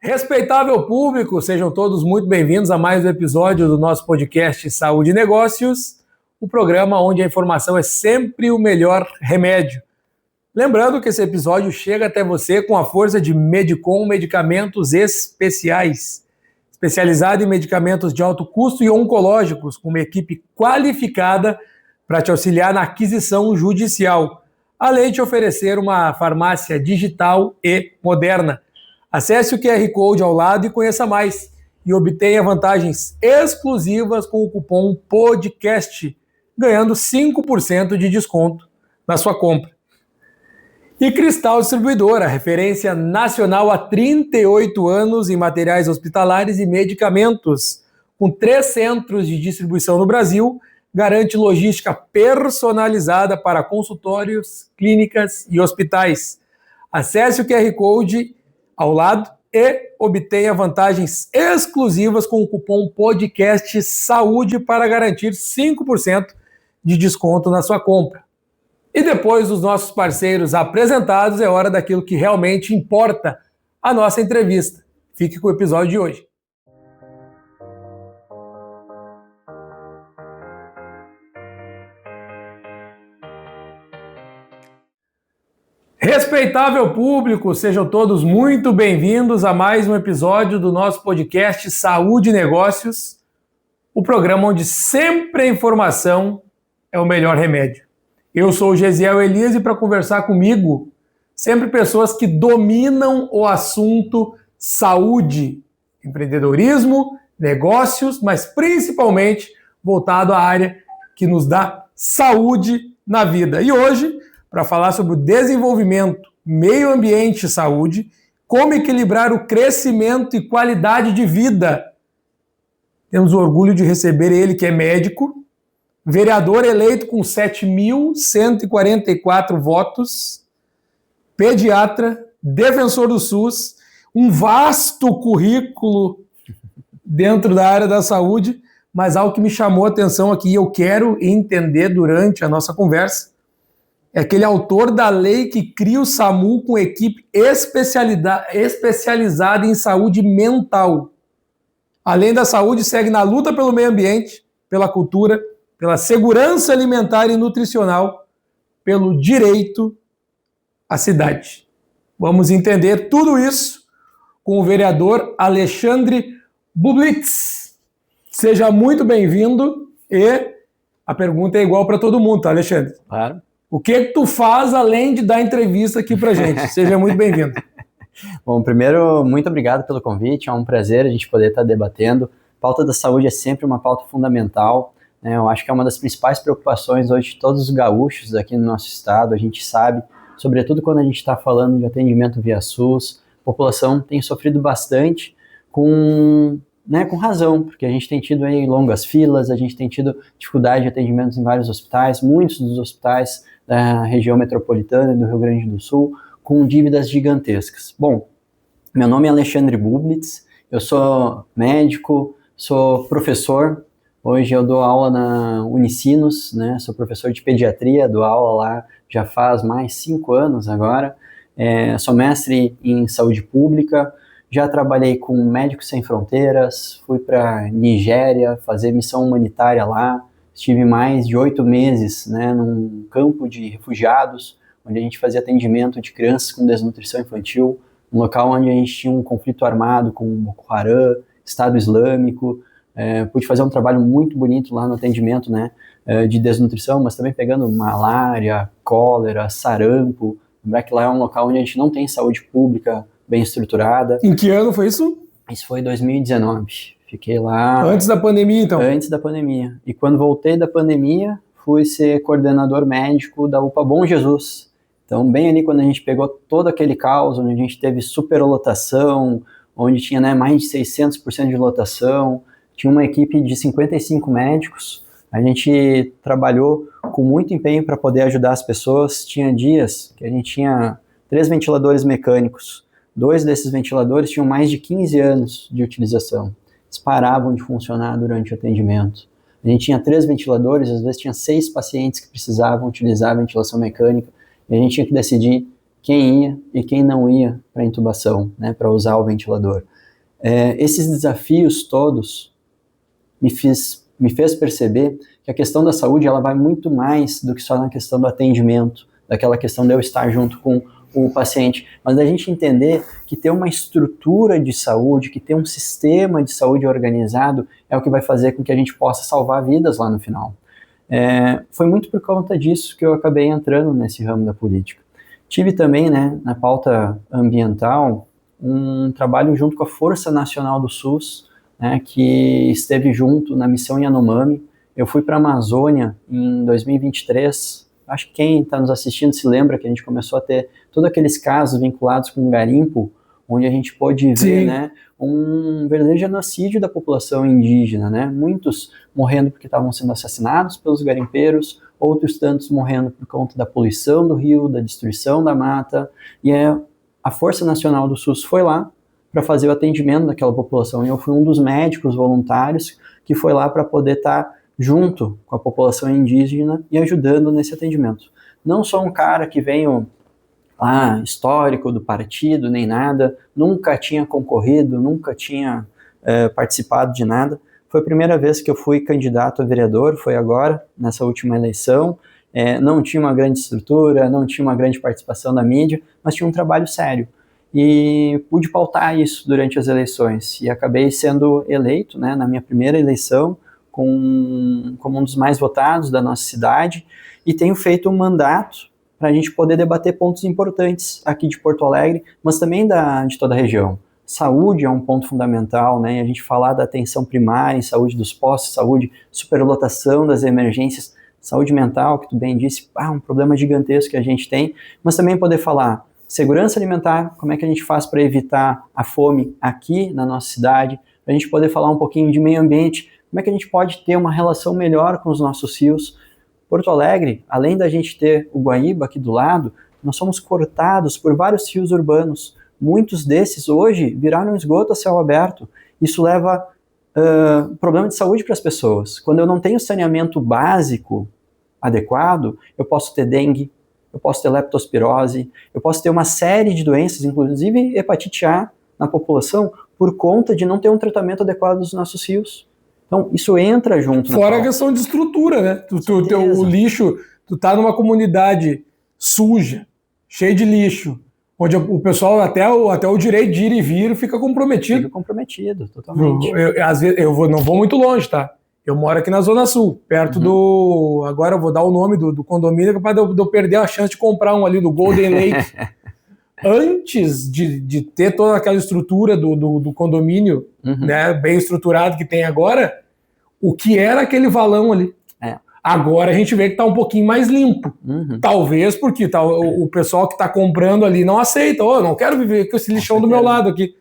Respeitável público, sejam todos muito bem-vindos a mais um episódio do nosso podcast Saúde e Negócios, o programa onde a informação é sempre o melhor remédio. Lembrando que esse episódio chega até você com a força de Medicom Medicamentos Especiais, especializado em medicamentos de alto custo e oncológicos, com uma equipe qualificada para te auxiliar na aquisição judicial, além de te oferecer uma farmácia digital e moderna. Acesse o QR Code ao lado e conheça mais. E obtenha vantagens exclusivas com o cupom PODCAST, ganhando 5% de desconto na sua compra. E Cristal Distribuidora, referência nacional há 38 anos em materiais hospitalares e medicamentos. Com 3 centros de distribuição no Brasil, garante logística personalizada para consultórios, clínicas e hospitais. Acesse o QR Code ao lado e obtenha vantagens exclusivas com o cupom podcast Saúde para garantir 5% de desconto na sua compra. E depois dos nossos parceiros apresentados, é hora daquilo que realmente importa, a nossa entrevista. Fique com o episódio de hoje. Respeitável público, sejam todos muito bem-vindos a mais um episódio do nosso podcast Saúde e Negócios, o programa onde sempre a informação é o melhor remédio. Eu sou o Gesiel Elias e para conversar comigo, sempre pessoas que dominam o assunto saúde, empreendedorismo, negócios, mas principalmente voltado à área que nos dá saúde na vida. E hoje, para falar sobre o desenvolvimento, meio ambiente e saúde, como equilibrar o crescimento e qualidade de vida. Temos o orgulho de receber ele, que é médico, vereador eleito com 7.144 votos, pediatra, defensor do SUS, um vasto currículo dentro da área da saúde, mas algo que me chamou a atenção aqui e eu quero entender durante a nossa conversa, é aquele autor da lei que cria o SAMU com equipe especializada em saúde mental. Além da saúde, segue na luta pelo meio ambiente, pela cultura, pela segurança alimentar e nutricional, pelo direito à cidade. Vamos entender tudo isso com o vereador Alexandre Bublitz. Seja muito bem-vindo e a pergunta é igual para todo mundo, tá, Alexandre? Claro. O que tu faz além de dar entrevista aqui pra gente? Seja muito bem-vindo. Bom, primeiro, muito obrigado pelo convite, é um prazer a gente poder estar debatendo. A pauta da saúde é sempre uma pauta fundamental, né? Eu acho que é uma das principais preocupações hoje de todos os gaúchos aqui no nosso estado. A gente sabe, sobretudo quando a gente está falando de atendimento via SUS, a população tem sofrido bastante com razão, porque a gente tem tido aí longas filas, a gente tem tido dificuldade de atendimentos em vários hospitais, muitos dos hospitais da região metropolitana e do Rio Grande do Sul, com dívidas gigantescas. Bom, meu nome é Alexandre Bublitz, eu sou médico, sou professor, hoje eu dou aula na Unicinos, né? Sou professor de pediatria, dou aula lá já faz mais 5 anos agora, sou mestre em saúde pública, já trabalhei com Médicos Sem Fronteiras, fui para Nigéria fazer missão humanitária lá, estive mais de 8 meses, né, num campo de refugiados, onde a gente fazia atendimento de crianças com desnutrição infantil, um local onde a gente tinha um conflito armado com Boko Haram, Estado Islâmico. Pude fazer um trabalho muito bonito lá no atendimento, né, de desnutrição, mas também pegando malária, cólera, sarampo. Lembrar que lá é um local onde a gente não tem saúde pública bem estruturada. Em que ano foi isso? Isso foi em 2019. Fiquei lá... Antes da pandemia, então? Antes da pandemia. E quando voltei da pandemia, fui ser coordenador médico da UPA Bom Jesus. Então, bem ali quando a gente pegou todo aquele caos, onde a gente teve superlotação, onde tinha, né, mais de 600% de lotação, tinha uma equipe de 55 médicos, a gente trabalhou com muito empenho para poder ajudar as pessoas. Tinha dias que a gente tinha 3 ventiladores mecânicos, 2 desses ventiladores tinham mais de 15 anos de utilização. Eles paravam de funcionar durante o atendimento. A gente tinha 3 ventiladores, às vezes tinha 6 pacientes que precisavam utilizar a ventilação mecânica, e a gente tinha que decidir quem ia e quem não ia para intubação, né, para usar o ventilador. Esses desafios todos me fez perceber que a questão da saúde ela vai muito mais do que só na questão do atendimento, daquela questão de eu estar junto com o paciente, mas da gente entender que ter uma estrutura de saúde, que ter um sistema de saúde organizado é o que vai fazer com que a gente possa salvar vidas lá no final. Foi muito por conta disso que eu acabei entrando nesse ramo da política. Tive também, né, na pauta ambiental, um trabalho junto com a Força Nacional do SUS, né, que esteve junto na missão Yanomami. Eu fui para a Amazônia em 2023, acho que quem está nos assistindo se lembra que a gente começou a ter todos aqueles casos vinculados com garimpo, onde a gente pôde ver, né, um verdadeiro genocídio da população indígena, né, muitos morrendo porque estavam sendo assassinados pelos garimpeiros, outros tantos morrendo por conta da poluição do rio, da destruição da mata, e a Força Nacional do SUS foi lá para fazer o atendimento daquela população, e eu fui um dos médicos voluntários que foi lá para poder estar junto com a população indígena e ajudando nesse atendimento. Não sou um cara que venho histórico do partido, nem nada, nunca tinha concorrido, nunca tinha participado de nada. Foi a primeira vez que eu fui candidato a vereador, foi agora, nessa última eleição. Não tinha uma grande estrutura, não tinha uma grande participação da mídia, mas tinha um trabalho sério. E pude pautar isso durante as eleições. E acabei sendo eleito, né, na minha primeira eleição, como um dos mais votados da nossa cidade, e tenho feito um mandato para a gente poder debater pontos importantes aqui de Porto Alegre, mas também de toda a região. Saúde é um ponto fundamental, né? A gente falar da atenção primária em saúde dos postos, saúde, superlotação das emergências, saúde mental, que tu bem disse, um problema gigantesco que a gente tem, mas também poder falar segurança alimentar, como é que a gente faz para evitar a fome aqui na nossa cidade, para a gente poder falar um pouquinho de meio ambiente, como é que a gente pode ter uma relação melhor com os nossos rios. Porto Alegre, além da gente ter o Guaíba aqui do lado, nós somos cortados por vários rios urbanos. Muitos desses hoje viraram esgoto a céu aberto. Isso leva problema de saúde para as pessoas. Quando eu não tenho saneamento básico adequado, eu posso ter dengue, eu posso ter leptospirose, eu posso ter uma série de doenças, inclusive hepatite A na população, por conta de não ter um tratamento adequado dos nossos rios. Então, isso entra junto. Fora a questão de estrutura, né? O lixo, tu tá numa comunidade suja, cheia de lixo, onde o pessoal, até o direito de ir e vir, fica comprometido. Fica comprometido, totalmente. Às vezes, não vou muito longe, tá? Eu moro aqui na Zona Sul, perto do... Agora eu vou dar o nome do condomínio, capaz de eu perder a chance de comprar um ali do Golden Lake. Antes de ter toda aquela estrutura do condomínio, né, bem estruturado que tem agora, o que era aquele valão ali? Agora a gente vê que está um pouquinho mais limpo. Talvez porque o pessoal que está comprando ali não aceita. Não quero viver com esse lixão do meu lado aqui.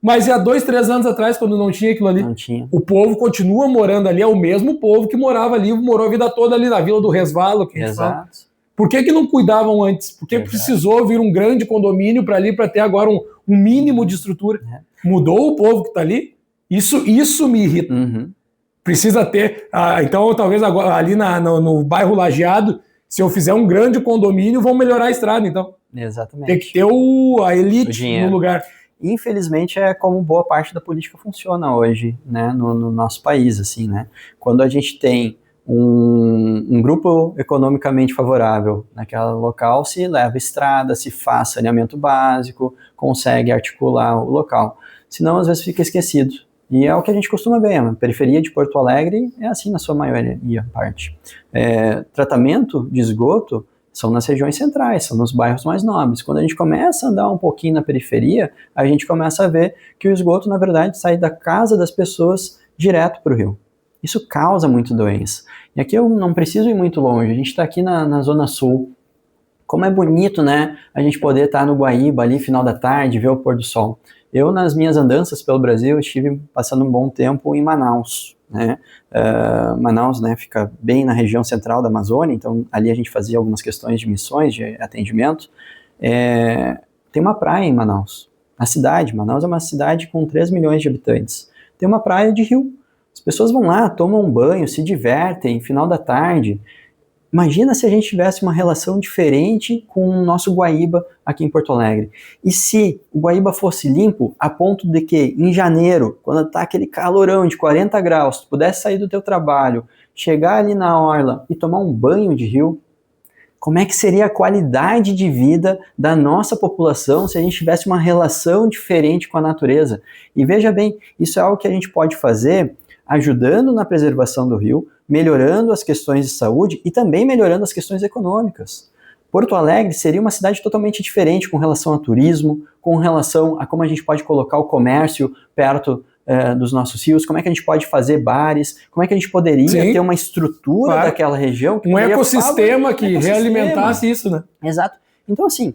Mas há 2, 3 anos atrás, quando não tinha aquilo ali, o povo continua morando ali, é o mesmo povo que morava ali, morou a vida toda ali na Vila do Resvalo. Que Exato. Por que não cuidavam antes? Por que precisou vir um grande condomínio para ali, para ter agora um mínimo de estrutura? Mudou o povo que está ali? Isso me irrita. Precisa ter... então, talvez agora, ali no bairro Lajeado, se eu fizer um grande condomínio, vão melhorar a estrada, então. Exatamente. Tem que ter a elite no lugar. Infelizmente, é como boa parte da política funciona hoje, né, no nosso país, assim, né? Quando a gente tem um grupo economicamente favorável naquele local, se leva estrada, se faz saneamento básico, consegue articular o local. Senão, às vezes, fica esquecido. E é o que a gente costuma ver, a periferia de Porto Alegre é assim na sua maioria parte. Tratamento de esgoto são nas regiões centrais, são nos bairros mais nobres. Quando a gente começa a andar um pouquinho na periferia, a gente começa a ver que o esgoto, na verdade, sai da casa das pessoas direto para o rio. Isso causa muita doença. E aqui eu não preciso ir muito longe, a gente está aqui na Zona Sul. Como é bonito, né, a gente poder estar no Guaíba ali, final da tarde, ver o pôr do sol. Eu, nas minhas andanças pelo Brasil, estive passando um bom tempo em Manaus, né? Manaus, né, fica bem na região central da Amazônia, então ali a gente fazia algumas questões de missões, de atendimento. Tem uma praia em Manaus, a cidade. Manaus é uma cidade com 3 milhões de habitantes. Tem uma praia de rio. As pessoas vão lá, tomam um banho, se divertem, final da tarde. Imagina se a gente tivesse uma relação diferente com o nosso Guaíba aqui em Porto Alegre. E se o Guaíba fosse limpo a ponto de que em janeiro, quando está aquele calorão de 40 graus, tu pudesse sair do teu trabalho, chegar ali na orla e tomar um banho de rio, como é que seria a qualidade de vida da nossa população se a gente tivesse uma relação diferente com a natureza? E veja bem, isso é algo que a gente pode fazer ajudando na preservação do rio, melhorando as questões de saúde e também melhorando as questões econômicas. Porto Alegre seria uma cidade totalmente diferente com relação ao turismo, com relação a como a gente pode colocar o comércio perto dos nossos rios, como é que a gente pode fazer bares, como é que a gente poderia ter uma estrutura daquela região. Um ecossistema que realimentasse isso, né? Exato. Então, assim,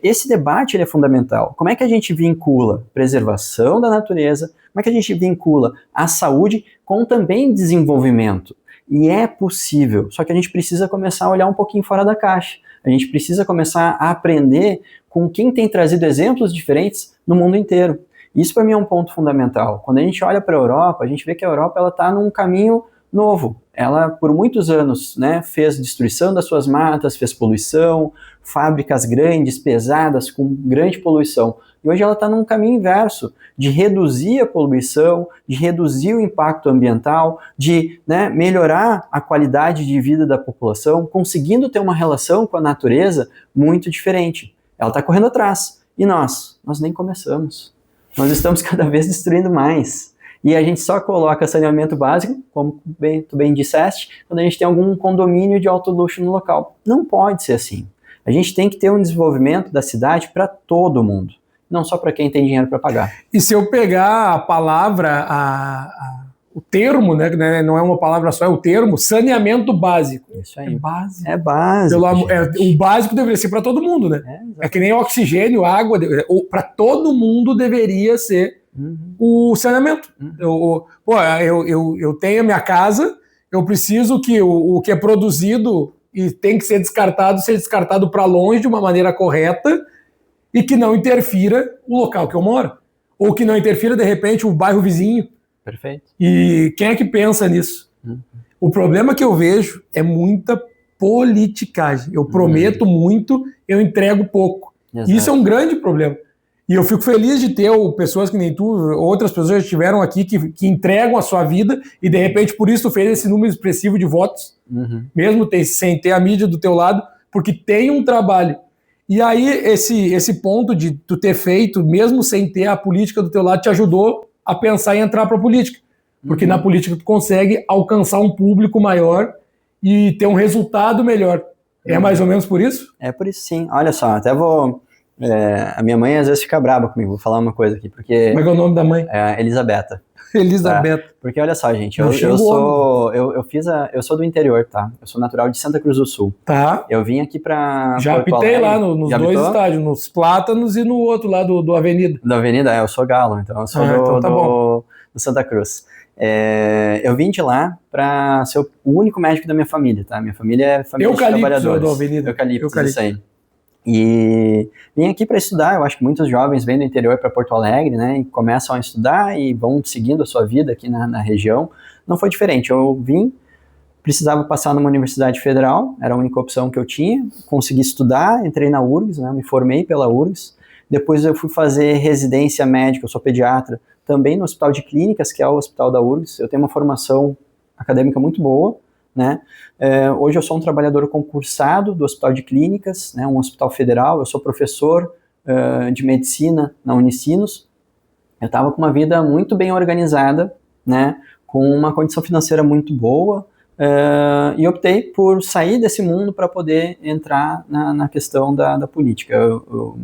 esse debate ele é fundamental. Como é que a gente vincula preservação da natureza, como é que a gente vincula a saúde com também desenvolvimento? E é possível, só que a gente precisa começar a olhar um pouquinho fora da caixa. A gente precisa começar a aprender com quem tem trazido exemplos diferentes no mundo inteiro. Isso para mim é um ponto fundamental. Quando a gente olha para a Europa, a gente vê que a Europa está num caminho novo. Ela, por muitos anos, né, fez destruição das suas matas, fez poluição, fábricas grandes, pesadas, com grande poluição. E hoje ela está num caminho inverso, de reduzir a poluição, de reduzir o impacto ambiental, de, né, melhorar a qualidade de vida da população, conseguindo ter uma relação com a natureza muito diferente. Ela está correndo atrás. E nós nem começamos. Nós estamos cada vez destruindo mais. E a gente só coloca saneamento básico, como tu bem disseste, quando a gente tem algum condomínio de alto luxo no local. Não pode ser assim. A gente tem que ter um desenvolvimento da cidade para todo mundo, não só para quem tem dinheiro para pagar. E se eu pegar a palavra, o termo, né, não é uma palavra só, é o termo, saneamento básico. Isso aí. É básico. É básico. O básico deveria ser para todo mundo, né? É que nem oxigênio, água, para todo mundo deveria ser o saneamento. Eu tenho a minha casa, eu preciso que o que é produzido e tem que ser descartado para longe de uma maneira correta e que não interfira o local que eu moro. Ou que não interfira, de repente, o bairro vizinho. Perfeito. E quem é que pensa nisso? O problema que eu vejo é muita politicagem. Eu prometo muito, eu entrego pouco. Exato. Isso é um grande problema. E eu fico feliz de ter pessoas que nem tu, outras pessoas que estiveram aqui que entregam a sua vida e de repente por isso tu fez esse número expressivo de votos, mesmo sem ter a mídia do teu lado, porque tem um trabalho. E aí esse ponto de tu ter feito, mesmo sem ter a política do teu lado, te ajudou a pensar em entrar para a política. Porque na política tu consegue alcançar um público maior e ter um resultado melhor. É mais ou menos por isso? É por isso, sim. Olha só, até vou... a minha mãe às vezes fica brava comigo, vou falar uma coisa aqui, porque... Como é que é o nome da mãe? Elisabetta. Elisabetta. Tá? Porque olha só, gente, eu sou do interior, tá? Eu sou natural de Santa Cruz do Sul. Tá. Eu vim aqui pra Já Porto apitei Alegre. lá nos dois estádios, nos Plátanos e no outro lá do Avenida. Da Avenida, eu sou galo, então eu sou do Santa Cruz. Eu vim de lá para ser o único médico da minha família, tá? Minha família é família de trabalhadores. Do Avenida. Eucalipto, isso aí. E vim aqui para estudar. Eu acho que muitos jovens vêm do interior para Porto Alegre, né? E começam a estudar e vão seguindo a sua vida aqui na região. Não foi diferente. Eu vim, precisava passar numa universidade federal, era a única opção que eu tinha. Consegui estudar, entrei na URGS, né? Me formei pela URGS. Depois eu fui fazer residência médica, eu sou pediatra, também no Hospital de Clínicas, que é o hospital da URGS. Eu tenho uma formação acadêmica muito boa, né? Hoje eu sou um trabalhador concursado do Hospital de Clínicas, né, um hospital federal. Eu sou professor de medicina na Unicinos. Eu estava com uma vida muito bem organizada, né, com uma condição financeira muito boa, e optei por sair desse mundo para poder entrar na questão da política. Eu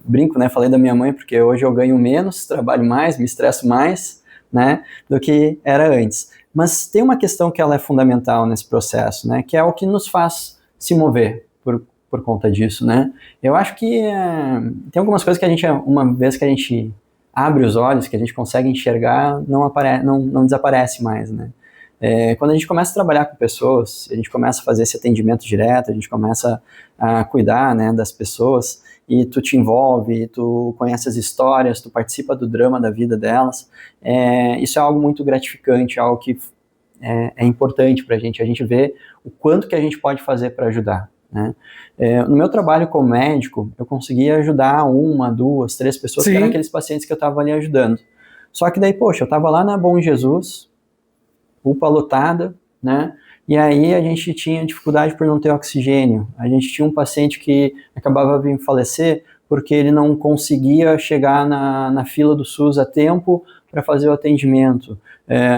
brinco, né, falei da minha mãe, porque hoje eu ganho menos, trabalho mais, me estresso mais, né, do que era antes. Mas tem uma questão que ela é fundamental nesse processo, né, que é o que nos faz se mover por conta disso, né. Eu acho que tem algumas coisas que a gente, uma vez que a gente abre os olhos, que a gente consegue enxergar, não desaparece mais, né. Quando a gente começa a trabalhar com pessoas, a gente começa a fazer esse atendimento direto, a gente começa a cuidar, né, das pessoas, e tu te envolve, tu conhece as histórias, tu participa do drama da vida delas, isso é algo muito gratificante, algo que é importante para a gente vê o quanto que a gente pode fazer para ajudar, né? No meu trabalho como médico, eu conseguia ajudar 1, 2, 3 pessoas, que eram aqueles pacientes que eu estava ali ajudando. Só que daí, poxa, eu estava lá na Bom Jesus, UPA lotada, né? E aí a gente tinha dificuldade por não ter oxigênio. A gente tinha um paciente que acabava vindo falecer porque ele não conseguia chegar na fila do SUS a tempo para fazer o atendimento.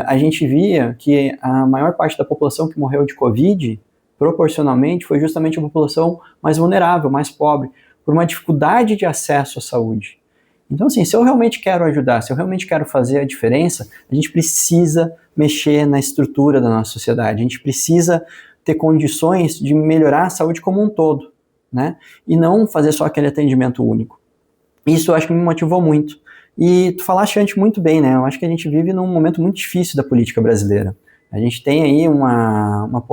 A gente via que a maior parte da população que morreu de Covid, proporcionalmente, foi justamente a população mais vulnerável, mais pobre, por uma dificuldade de acesso à saúde. Então, assim, se eu realmente quero ajudar, se eu realmente quero fazer a diferença, a gente precisa mexer na estrutura da nossa sociedade, a gente precisa ter condições de melhorar a saúde como um todo, né? E não fazer só aquele atendimento único. Isso eu acho que me motivou muito. E tu falaste antes muito bem, né? Eu acho que a gente vive num momento muito difícil da política brasileira. A gente tem aí uma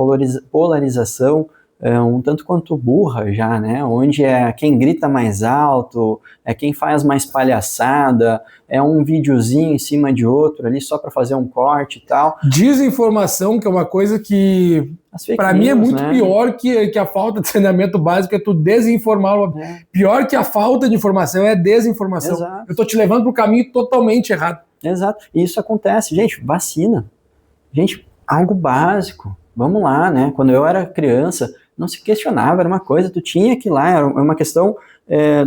polarização um tanto quanto burra já, né? Onde é quem grita mais alto, é quem faz mais palhaçada, é um videozinho em cima de outro ali só para fazer um corte e tal. Desinformação, que é uma coisa que para mim é muito, né? Pior que a falta de saneamento básico, é tu desinformar. Pior que a falta de informação é desinformação. Exato. Eu tô te levando para o caminho totalmente errado. Exato. E isso acontece. Gente, vacina. Gente, algo básico. Vamos lá, né? Quando eu era criança, não se questionava, era uma coisa, tu tinha que ir lá, era uma questão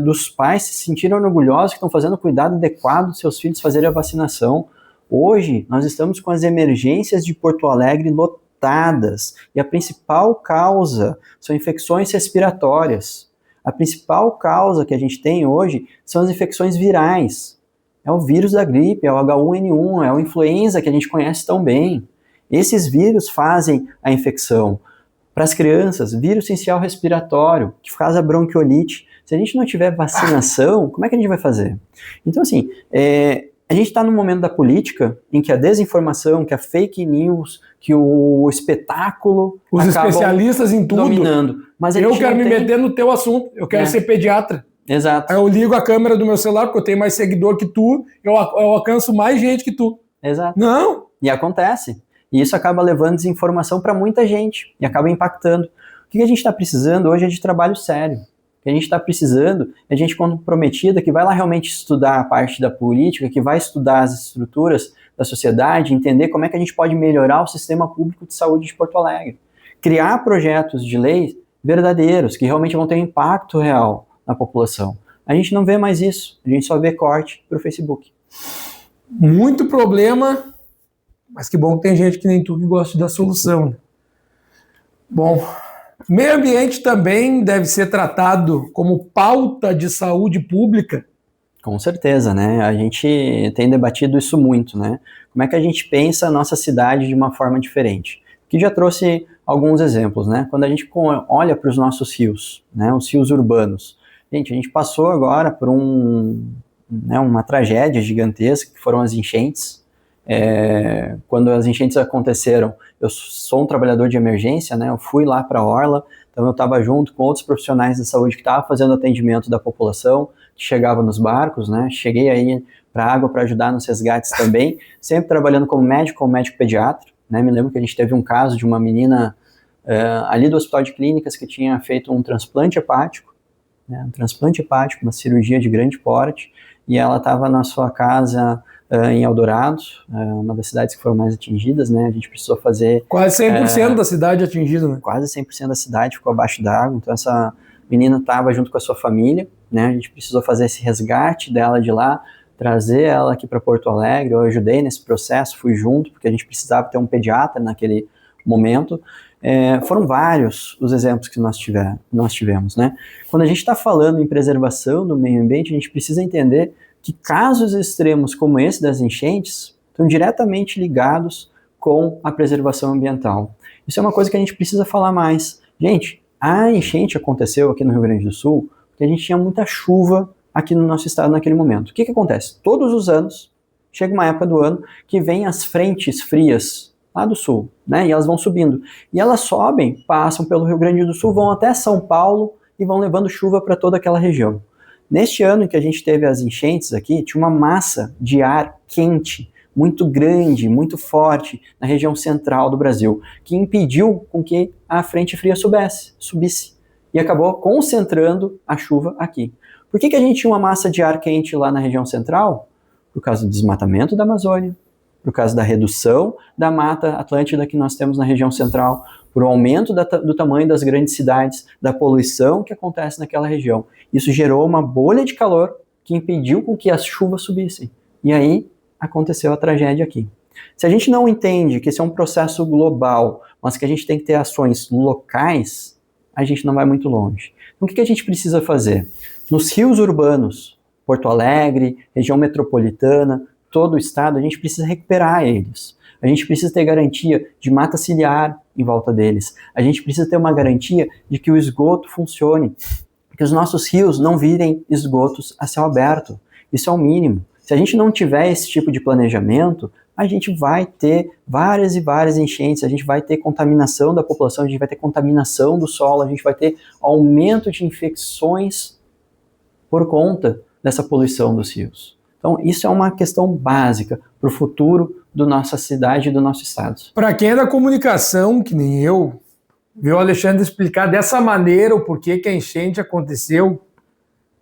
dos pais se sentirem orgulhosos que estão fazendo o cuidado adequado dos seus filhos fazerem a vacinação. Hoje, nós estamos com as emergências de Porto Alegre lotadas, e a principal causa são infecções respiratórias. A principal causa que a gente tem hoje são as infecções virais. É o vírus da gripe, é o H1N1, é a influenza que a gente conhece tão bem. Esses vírus fazem a infecção. Para as crianças, vírus essencial respiratório, que faz a bronquiolite. Se a gente não tiver vacinação, como é que a gente vai fazer? Então, assim, a gente está num momento da política em que a desinformação, que a fake news, que o espetáculo os especialistas em tudo dominando. Mas eu quero me meter no teu assunto, eu quero ser pediatra. Exato. Aí eu ligo a câmera do meu celular, porque eu tenho mais seguidor que tu, eu alcanço mais gente que tu. Exato. Não! E acontece. E isso acaba levando desinformação para muita gente e acaba impactando. O que a gente está precisando hoje é de trabalho sério. O que a gente está precisando é gente comprometida que vai lá realmente estudar a parte da política, que vai estudar as estruturas da sociedade, entender como é que a gente pode melhorar o sistema público de saúde de Porto Alegre. Criar projetos de lei verdadeiros, que realmente vão ter um impacto real na população. A gente não vê mais isso, a gente só vê corte para o Facebook. Muito problema. Mas que bom que tem gente que nem tu que gosta da solução. Bom, meio ambiente também deve ser tratado como pauta de saúde pública. Com certeza, né? A gente tem debatido isso muito, né? Como é que a gente pensa a nossa cidade de uma forma diferente? Que já trouxe alguns exemplos, né? Quando a gente olha para os nossos rios, né? Os rios urbanos. Gente, a gente passou agora por uma tragédia gigantesca, que foram as enchentes. Quando as enchentes aconteceram, eu sou um trabalhador de emergência, né? Eu fui lá para a Orla, então eu estava junto com outros profissionais da saúde que estavam fazendo atendimento da população, que chegava nos barcos, né? Cheguei aí para a água para ajudar nos resgates também, sempre trabalhando como médico pediatra, né? Me lembro que a gente teve um caso de uma menina ali do Hospital de Clínicas que tinha feito um transplante hepático, né? Um transplante hepático, uma cirurgia de grande porte, e ela estava na sua casa em Eldorado, uma das cidades que foram mais atingidas, né? A gente precisou fazer... Quase 100% da cidade atingida, né? Quase 100% da cidade ficou abaixo d'água, então essa menina estava junto com a sua família, né? A gente precisou fazer esse resgate dela de lá, trazer ela aqui para Porto Alegre. Eu ajudei nesse processo, fui junto, porque a gente precisava ter um pediatra naquele momento. Foram vários os exemplos que nós tivemos, né? Quando a gente está falando em preservação do meio ambiente, a gente precisa entender que casos extremos como esse das enchentes estão diretamente ligados com a preservação ambiental. Isso é uma coisa que a gente precisa falar mais. Gente, a enchente aconteceu aqui no Rio Grande do Sul porque a gente tinha muita chuva aqui no nosso estado naquele momento. O que acontece? Todos os anos, chega uma época do ano que vem as frentes frias lá do sul, né? E elas vão subindo. E elas sobem, passam pelo Rio Grande do Sul, vão até São Paulo e vão levando chuva para toda aquela região. Neste ano em que a gente teve as enchentes aqui, tinha uma massa de ar quente muito grande, muito forte na região central do Brasil, que impediu com que a frente fria subisse e acabou concentrando a chuva aqui. Por que a gente tinha uma massa de ar quente lá na região central? Por causa do desmatamento da Amazônia, por causa da redução da Mata Atlântica que nós temos na região central, por um aumento do tamanho das grandes cidades, da poluição que acontece naquela região. Isso gerou uma bolha de calor que impediu com que as chuvas subissem. E aí aconteceu a tragédia aqui. Se a gente não entende que esse é um processo global, mas que a gente tem que ter ações locais, a gente não vai muito longe. Então o que a gente precisa fazer? Nos rios urbanos, Porto Alegre, região metropolitana, todo o estado, a gente precisa recuperar eles. A gente precisa ter garantia de mata ciliar em volta deles. A gente precisa ter uma garantia de que o esgoto funcione, que os nossos rios não virem esgotos a céu aberto. Isso é o mínimo. Se a gente não tiver esse tipo de planejamento, a gente vai ter várias e várias enchentes, a gente vai ter contaminação da população, a gente vai ter contaminação do solo, a gente vai ter aumento de infecções por conta dessa poluição dos rios. Então, isso é uma questão básica para o futuro da nossa cidade e do nosso estado. Para quem é da comunicação, que nem eu, ver o Alexandre explicar dessa maneira o porquê que a enchente aconteceu,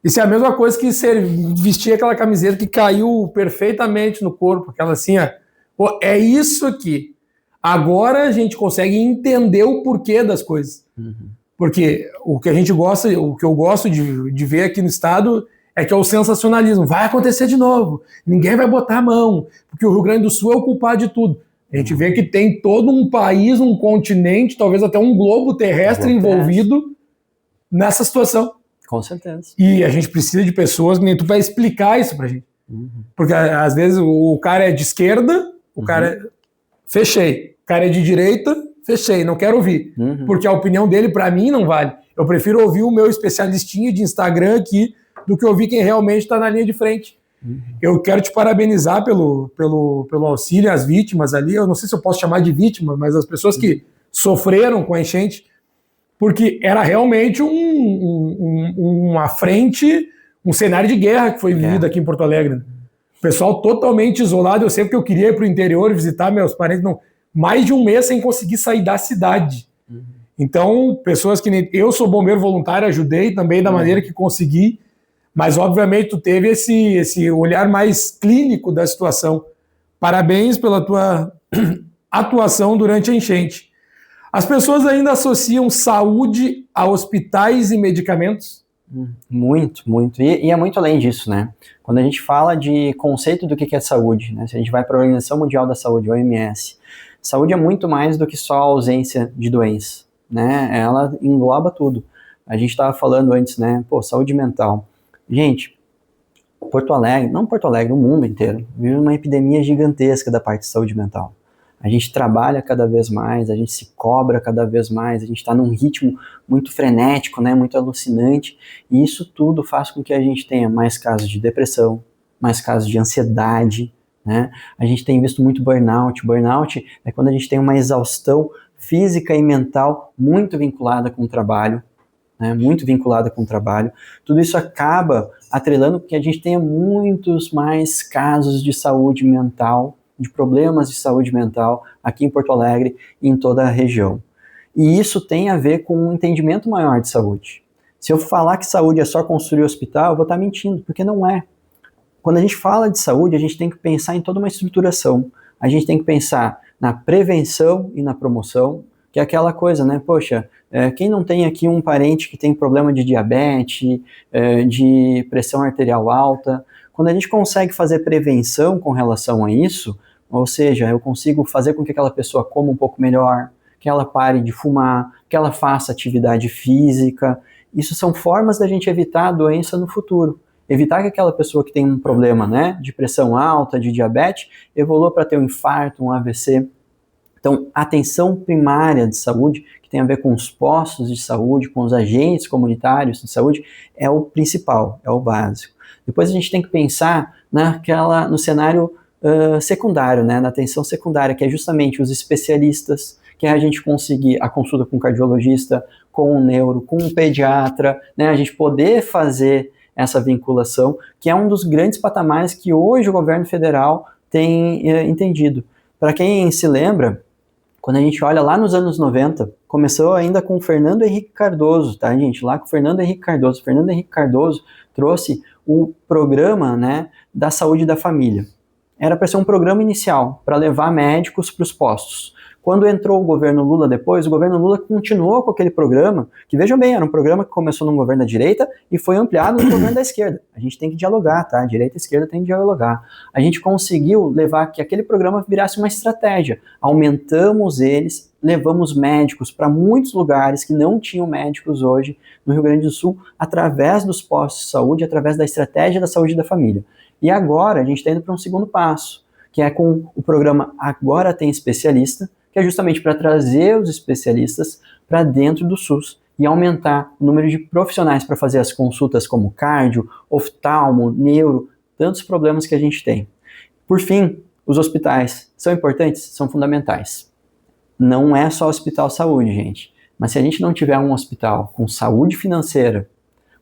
isso é a mesma coisa que vestir aquela camiseta que caiu perfeitamente no corpo, aquela assim, ó, é isso aqui. Agora a gente consegue entender o porquê das coisas. Uhum. Porque o que a gente gosta, o que eu gosto de ver aqui no estado é que é o sensacionalismo. Vai acontecer de novo, ninguém vai botar a mão, porque o Rio Grande do Sul é o culpado de tudo. A gente vê que tem todo um país, um continente, talvez até um globo terrestre envolvido nessa situação. Com certeza. E a gente precisa de pessoas que nem tu vai explicar isso pra gente. Uhum. Porque às vezes o cara é de esquerda, o cara é... Fechei. O cara é de direita, fechei, não quero ouvir. Uhum. Porque a opinião dele pra mim não vale. Eu prefiro ouvir o meu especialistinho de Instagram aqui do que ouvir quem realmente está na linha de frente. Uhum. Eu quero te parabenizar pelo auxílio às vítimas ali. Eu não sei se eu posso chamar de vítima, mas as pessoas que sofreram com a enchente, porque era realmente uma frente, um cenário de guerra que foi vivido aqui em Porto Alegre. O pessoal totalmente isolado. Eu sei que eu queria ir para o interior visitar meus parentes, não, mais de um mês sem conseguir sair da cidade. Uhum. Então, pessoas que nem... Eu sou bombeiro voluntário, ajudei também da maneira que consegui, mas obviamente tu teve esse olhar mais clínico da situação. Parabéns pela tua atuação durante a enchente. As pessoas ainda associam saúde a hospitais e medicamentos? Muito, muito. E é muito além disso, né? Quando a gente fala de conceito do que é saúde, né? Se a gente vai para a Organização Mundial da Saúde, OMS, saúde é muito mais do que só a ausência de doença, né? Ela engloba tudo. A gente estava falando antes, né? Saúde mental. Gente, Porto Alegre, não Porto Alegre, o mundo inteiro, vive uma epidemia gigantesca da parte de saúde mental. A gente trabalha cada vez mais, a gente se cobra cada vez mais, a gente está num ritmo muito frenético, né, muito alucinante, e isso tudo faz com que a gente tenha mais casos de depressão, mais casos de ansiedade, né? A gente tem visto muito burnout. Burnout é quando a gente tem uma exaustão física e mental muito vinculada com o trabalho, né, muito vinculada com o trabalho. Tudo isso acaba atrelando que a gente tenha muitos mais casos de saúde mental, de problemas de saúde mental aqui em Porto Alegre e em toda a região. E isso tem a ver com um entendimento maior de saúde. Se eu falar que saúde é só construir hospital, eu vou estar mentindo, porque não é. Quando a gente fala de saúde, a gente tem que pensar em toda uma estruturação. A gente tem que pensar na prevenção e na promoção, que é aquela coisa, né? Poxa, quem não tem aqui um parente que tem problema de diabetes, de pressão arterial alta? Quando a gente consegue fazer prevenção com relação a isso, ou seja, eu consigo fazer com que aquela pessoa coma um pouco melhor, que ela pare de fumar, que ela faça atividade física, isso são formas da gente evitar a doença no futuro. Evitar que aquela pessoa que tem um problema, né, de pressão alta, de diabetes, evolua para ter um infarto, um AVC. Então, a atenção primária de saúde, que tem a ver com os postos de saúde, com os agentes comunitários de saúde, é o principal, é o básico. Depois a gente tem que pensar no cenário secundário, né, na atenção secundária, que é justamente os especialistas, que é a gente conseguir a consulta com um cardiologista, com um neuro, com um pediatra, né, a gente poder fazer essa vinculação, que é um dos grandes patamares que hoje o governo federal tem entendido. Para quem se lembra, quando a gente olha lá nos anos 90, começou ainda com o Fernando Henrique Cardoso, tá, gente? Lá com o Fernando Henrique Cardoso. Fernando Henrique Cardoso trouxe o programa, né, da saúde da família. Era para ser um programa inicial, para levar médicos para os postos. Quando entrou o governo Lula depois, o governo Lula continuou com aquele programa, que vejam bem, era um programa que começou no governo da direita e foi ampliado no governo da esquerda. A gente tem que dialogar, tá? Direita e esquerda tem que dialogar. A gente conseguiu levar que aquele programa virasse uma estratégia. Aumentamos eles, levamos médicos para muitos lugares que não tinham médicos hoje no Rio Grande do Sul, através dos postos de saúde, através da estratégia da saúde da família. E agora a gente está indo para um segundo passo, que é com o programa Agora Tem Especialista, que é justamente para trazer os especialistas para dentro do SUS e aumentar o número de profissionais para fazer as consultas como cardio, oftalmo, neuro, tantos problemas que a gente tem. Por fim, os hospitais são importantes? São fundamentais. Não é só hospital saúde, gente, mas se a gente não tiver um hospital com saúde financeira,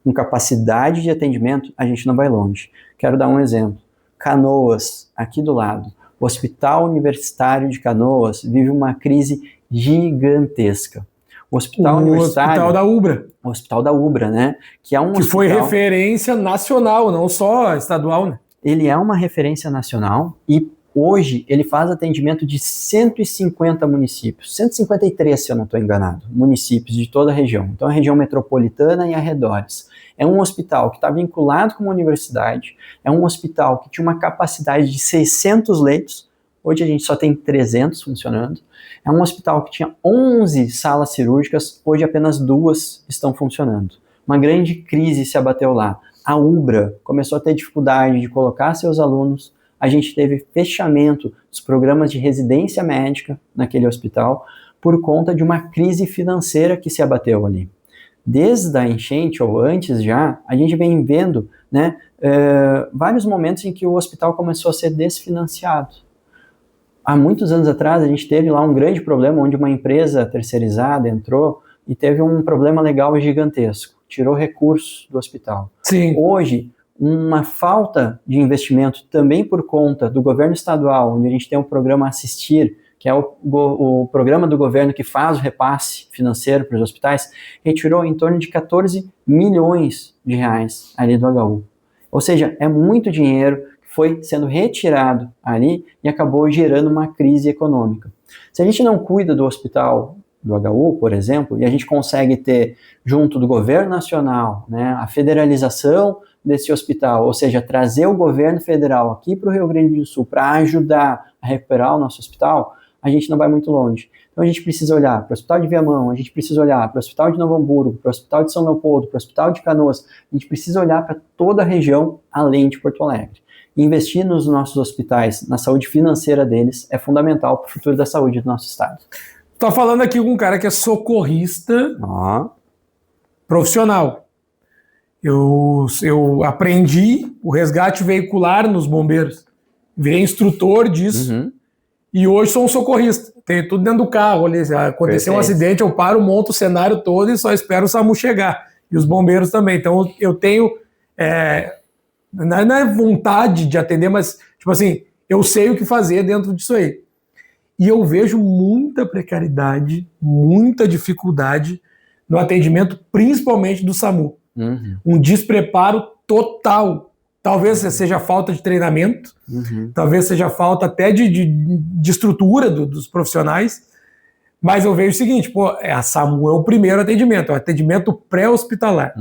com capacidade de atendimento, a gente não vai longe. Quero dar um exemplo. Canoas, aqui do lado. O Hospital Universitário de Canoas vive uma crise gigantesca. O Hospital Universitário... Hospital da Ubra. O Hospital da Ubra, né? Que é um que hospital, foi referência nacional, não só estadual, né? Ele é uma referência nacional e hoje ele faz atendimento de 150 municípios. 153, se eu não estou enganado, municípios de toda a região. Então a região metropolitana e arredores. É um hospital que está vinculado com uma universidade, é um hospital que tinha uma capacidade de 600 leitos, hoje a gente só tem 300 funcionando, é um hospital que tinha 11 salas cirúrgicas, hoje apenas 2 estão funcionando. Uma grande crise se abateu lá. A Ubra começou a ter dificuldade de colocar seus alunos, a gente teve fechamento dos programas de residência médica naquele hospital por conta de uma crise financeira que se abateu ali. Desde a enchente, ou antes já, a gente vem vendo, né, vários momentos em que o hospital começou a ser desfinanciado. Há muitos anos atrás, a gente teve lá um grande problema, onde uma empresa terceirizada entrou e teve um problema legal gigantesco, tirou recursos do hospital. Sim. Hoje, uma falta de investimento também por conta do governo estadual, onde a gente tem o programa Assistir, que é o programa do governo que faz o repasse financeiro para os hospitais, retirou em torno de 14 milhões de reais ali do HU. Ou seja, é muito dinheiro que foi sendo retirado ali e acabou gerando uma crise econômica. Se a gente não cuida do hospital do HU, por exemplo, e a gente consegue ter junto do governo nacional, né, a federalização desse hospital, ou seja, trazer o governo federal aqui para o Rio Grande do Sul para ajudar a recuperar o nosso hospital, a gente não vai muito longe. Então a gente precisa olhar para o Hospital de Viamão, a gente precisa olhar para o Hospital de Novo Hamburgo, para o Hospital de São Leopoldo, para o Hospital de Canoas, a gente precisa olhar para toda a região além de Porto Alegre. E investir nos nossos hospitais, na saúde financeira deles, é fundamental para o futuro da saúde do nosso estado. Estou falando aqui com um cara que é socorrista profissional. Eu aprendi o resgate veicular nos bombeiros, virei instrutor disso, e hoje sou um socorrista. Tenho tudo dentro do carro. Ali, se acontecer um acidente, eu paro, monto o cenário todo e só espero o SAMU chegar. E os bombeiros também. Então eu tenho, não é vontade de atender, mas tipo assim, eu sei o que fazer dentro disso aí. E eu vejo muita precariedade, muita dificuldade no atendimento, principalmente do SAMU. Um despreparo total. Talvez seja falta de treinamento, talvez seja falta até de estrutura dos profissionais, mas eu vejo o seguinte, a SAMU é o primeiro atendimento, é o atendimento pré-hospitalar.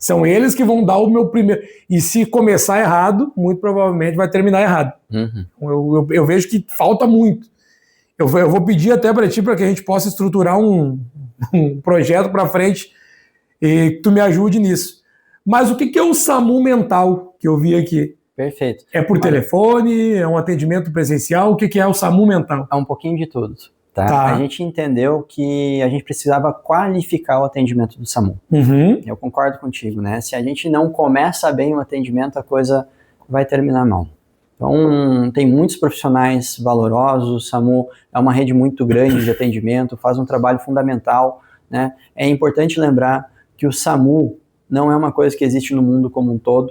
São eles que vão dar o meu primeiro... E se começar errado, muito provavelmente vai terminar errado. Eu vejo que falta muito. Eu vou pedir até para ti, para que a gente possa estruturar um projeto para frente e que tu me ajude nisso. Mas o que é o SAMU mental que eu vi aqui? Perfeito. É por telefone? É um atendimento presencial? O que é o SAMU mental? É um pouquinho de tudo. Tá? A gente entendeu que a gente precisava qualificar o atendimento do SAMU. Eu concordo contigo, né? Se a gente não começa bem o atendimento, a coisa vai terminar mal. Então, tem muitos profissionais valorosos, o SAMU é uma rede muito grande de atendimento, faz um trabalho fundamental, né? É importante lembrar que o SAMU não é uma coisa que existe no mundo como um todo.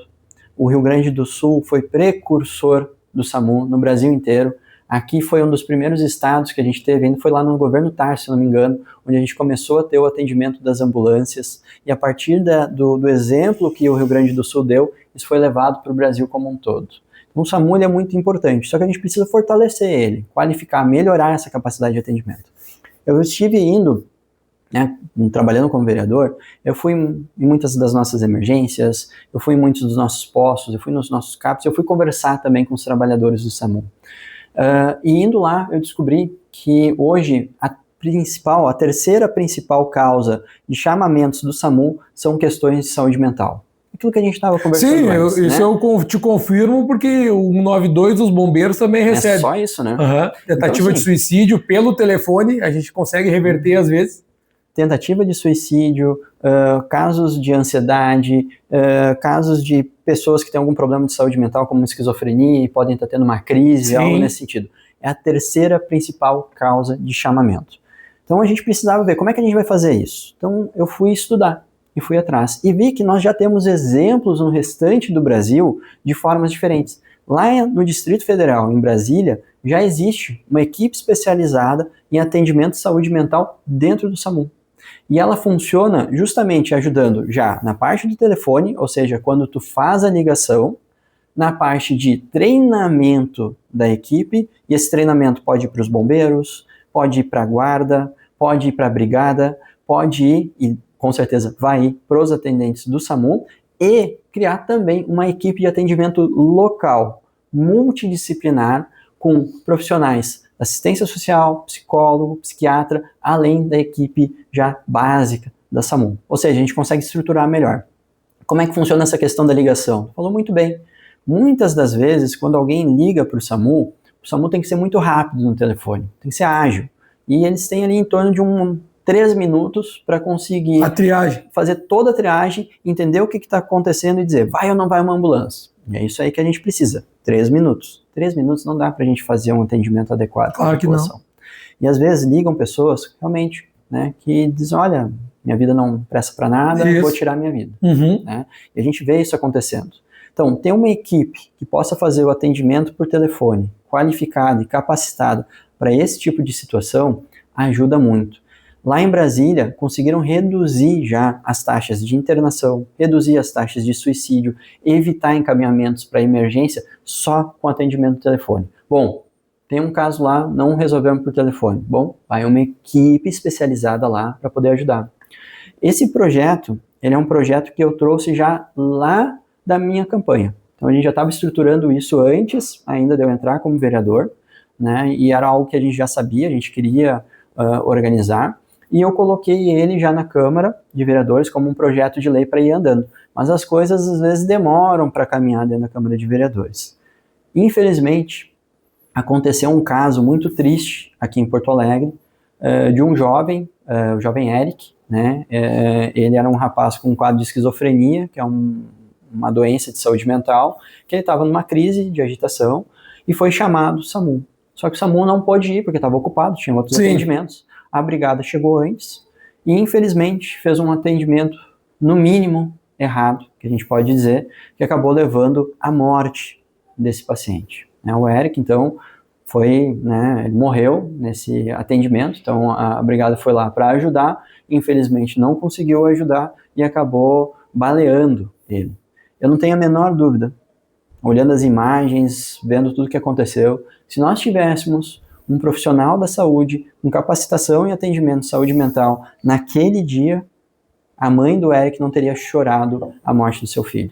O Rio Grande do Sul foi precursor do SAMU no Brasil inteiro. Aqui foi um dos primeiros estados que a gente teve, ainda foi lá no governo Tarso, se não me engano, onde a gente começou a ter o atendimento das ambulâncias, e a partir do exemplo que o Rio Grande do Sul deu, isso foi levado para o Brasil como um todo. Então o SAMU é muito importante, só que a gente precisa fortalecer ele, qualificar, melhorar essa capacidade de atendimento. Eu estive indo, né, trabalhando como vereador, eu fui em muitas das nossas emergências, eu fui em muitos dos nossos postos, eu fui nos nossos CAPs, eu fui conversar também com os trabalhadores do SAMU. E indo lá, eu descobri que hoje a terceira principal causa de chamamentos do SAMU são questões de saúde mental. Aquilo que a gente estava conversando antes. Sim, isso eu te confirmo, porque o 192 dos bombeiros também recebe. É só isso, né? Tentativa de suicídio pelo telefone, a gente consegue reverter às vezes. Tentativa de suicídio, casos de ansiedade, casos de pessoas que têm algum problema de saúde mental, como esquizofrenia, e podem estar tendo uma crise, algo nesse sentido. É a terceira principal causa de chamamento. Então a gente precisava ver como é que a gente vai fazer isso. Então eu fui estudar e fui atrás. E vi que nós já temos exemplos no restante do Brasil de formas diferentes. Lá no Distrito Federal, em Brasília, já existe uma equipe especializada em atendimento de saúde mental dentro do SAMU. E ela funciona justamente ajudando já na parte do telefone, ou seja, quando tu faz a ligação, na parte de treinamento da equipe, e esse treinamento pode ir para os bombeiros, pode ir para a guarda, pode ir para a brigada, pode ir, e com certeza vai ir, para os atendentes do SAMU, e criar também uma equipe de atendimento local, multidisciplinar, com profissionais assistência social, psicólogo, psiquiatra, além da equipe já básica da SAMU. Ou seja, a gente consegue estruturar melhor. Como é que funciona essa questão da ligação? Falou muito bem. Muitas das vezes, quando alguém liga para o SAMU tem que ser muito rápido no telefone, tem que ser ágil. E eles têm ali em torno de 3 minutos para conseguir fazer toda a triagem, entender o que está acontecendo e dizer, vai ou não vai uma ambulância. E é isso aí que a gente precisa, 3 minutos. 3 minutos não dá para a gente fazer um atendimento adequado. Claro que não. E às vezes ligam pessoas, realmente, né, que dizem, olha, minha vida não presta para nada, vou tirar minha vida. Né? E a gente vê isso acontecendo. Então, ter uma equipe que possa fazer o atendimento por telefone, qualificada e capacitada para esse tipo de situação, ajuda muito. Lá em Brasília, conseguiram reduzir já as taxas de internação, reduzir as taxas de suicídio, evitar encaminhamentos para emergência só com atendimento por telefone. Bom, tem um caso lá, não resolvemos por telefone. Bom, vai uma equipe especializada lá para poder ajudar. Esse projeto, ele é um projeto que eu trouxe já lá da minha campanha. Então a gente já estava estruturando isso antes ainda de eu entrar como vereador, né? E era algo que a gente já sabia, a gente queria organizar. E eu coloquei ele já na Câmara de Vereadores como um projeto de lei para ir andando. Mas as coisas às vezes demoram para caminhar dentro da Câmara de Vereadores. Infelizmente, aconteceu um caso muito triste aqui em Porto Alegre, de um jovem, o jovem Eric, né? Ele era um rapaz com um quadro de esquizofrenia, que é uma doença de saúde mental, que ele estava numa crise de agitação e foi chamado SAMU. Só que o SAMU não pôde ir porque estava ocupado, tinha outros atendimentos. A brigada chegou antes e, infelizmente, fez um atendimento, no mínimo, errado, que a gente pode dizer, que acabou levando à morte desse paciente. O Eric, então, ele morreu nesse atendimento, então a brigada foi lá para ajudar, infelizmente não conseguiu ajudar e acabou baleando ele. Eu não tenho a menor dúvida, olhando as imagens, vendo tudo o que aconteceu, se nós tivéssemos um profissional da saúde, com capacitação em atendimento de saúde mental, naquele dia, a mãe do Eric não teria chorado a morte do seu filho.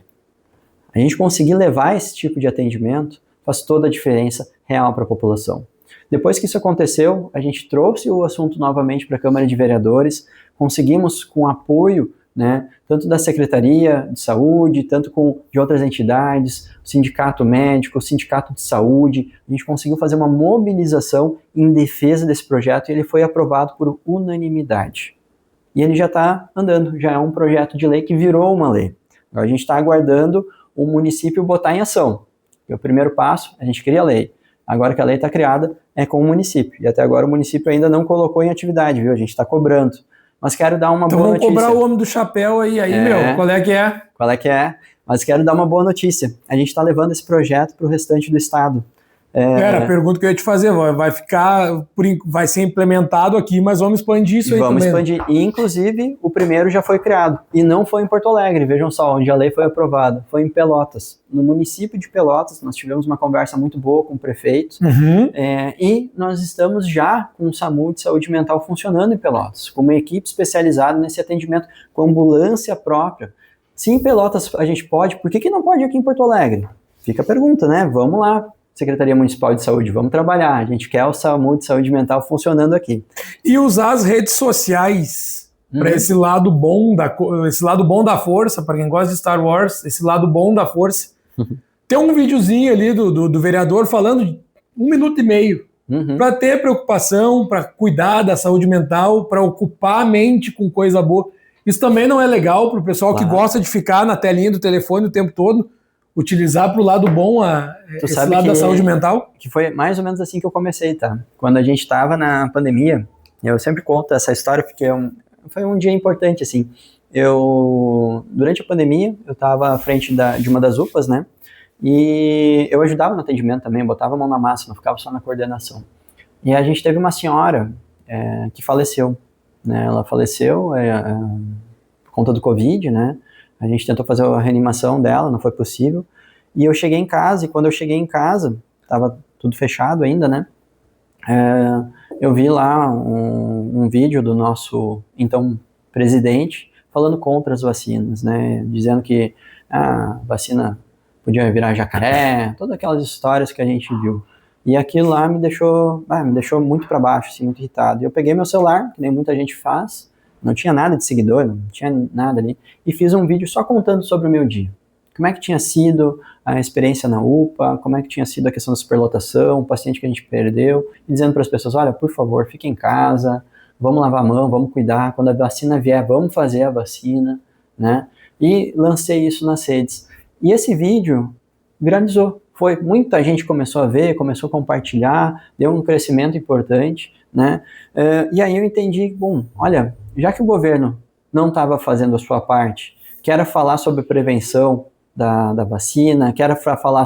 A gente conseguir levar esse tipo de atendimento faz toda a diferença real para a população. Depois que isso aconteceu, a gente trouxe o assunto novamente para a Câmara de Vereadores, conseguimos com apoio, né, tanto da Secretaria de Saúde, tanto de outras entidades, o Sindicato Médico, o Sindicato de Saúde, a gente conseguiu fazer uma mobilização em defesa desse projeto e ele foi aprovado por unanimidade. E ele já está andando, já é um projeto de lei que virou uma lei. Agora a gente está aguardando o município botar em ação. E o primeiro passo, a gente cria a lei. Agora que a lei está criada, é com o município. E até agora o município ainda não colocou em atividade, viu? A gente está cobrando. Mas quero dar uma boa notícia. Então vamos cobrar o homem do chapéu aí, meu, qual é que é? Qual é que é? Mas quero dar uma boa notícia. A gente está levando esse projeto para o restante do estado. Era a pergunta que eu ia te fazer, vai ser implementado aqui, mas vamos expandir isso aí também. Vamos expandir, e inclusive o primeiro já foi criado, e não foi em Porto Alegre, vejam só, onde a lei foi aprovada, foi em Pelotas. No município de Pelotas, nós tivemos uma conversa muito boa com o prefeito, e nós estamos já com o SAMU de saúde mental funcionando em Pelotas, com uma equipe especializada nesse atendimento, com ambulância própria. Se em Pelotas a gente pode, por que não pode aqui em Porto Alegre? Fica a pergunta, né? Vamos lá, Secretaria Municipal de Saúde, vamos trabalhar. A gente quer o SAMU de saúde mental funcionando aqui. E usar as redes sociais para esse lado bom da força, para quem gosta de Star Wars, esse lado bom da força. Tem um videozinho ali do vereador falando de 1 minuto e meio, para ter preocupação, para cuidar da saúde mental, para ocupar a mente com coisa boa. Isso também não é legal para o pessoal que gosta de ficar na telinha do telefone o tempo todo, utilizar para o lado bom esse lado da saúde mental? Que foi mais ou menos assim que eu comecei, tá? Quando a gente estava na pandemia, eu sempre conto essa história porque foi um dia importante, assim. Durante a pandemia, eu estava à frente de uma das UPAs, né? E eu ajudava no atendimento também, botava a mão na massa, não ficava só na coordenação. E a gente teve uma senhora que faleceu, né? Ela faleceu por conta do Covid, né? A gente tentou fazer a reanimação dela, não foi possível. E eu cheguei em casa, e quando eu cheguei em casa, estava tudo fechado ainda, né? Eu vi lá um vídeo do nosso, então, presidente, falando contra as vacinas, né? Dizendo que a vacina podia virar jacaré, todas aquelas histórias que a gente viu. E aquilo lá me deixou muito para baixo, assim, muito irritado. E eu peguei meu celular, que nem muita gente faz, não tinha nada de seguidor, não tinha nada ali, e fiz um vídeo só contando sobre o meu dia. Como é que tinha sido a experiência na UPA, como é que tinha sido a questão da superlotação, o paciente que a gente perdeu, e dizendo para as pessoas, olha, por favor, fiquem em casa, vamos lavar a mão, vamos cuidar, quando a vacina vier, vamos fazer a vacina, né? E lancei isso nas redes. E esse vídeo viralizou. Muita gente começou a ver, começou a compartilhar, deu um crescimento importante, né? E aí eu entendi, bom, olha, já que o governo não estava fazendo a sua parte, que era falar sobre prevenção da vacina, que era falar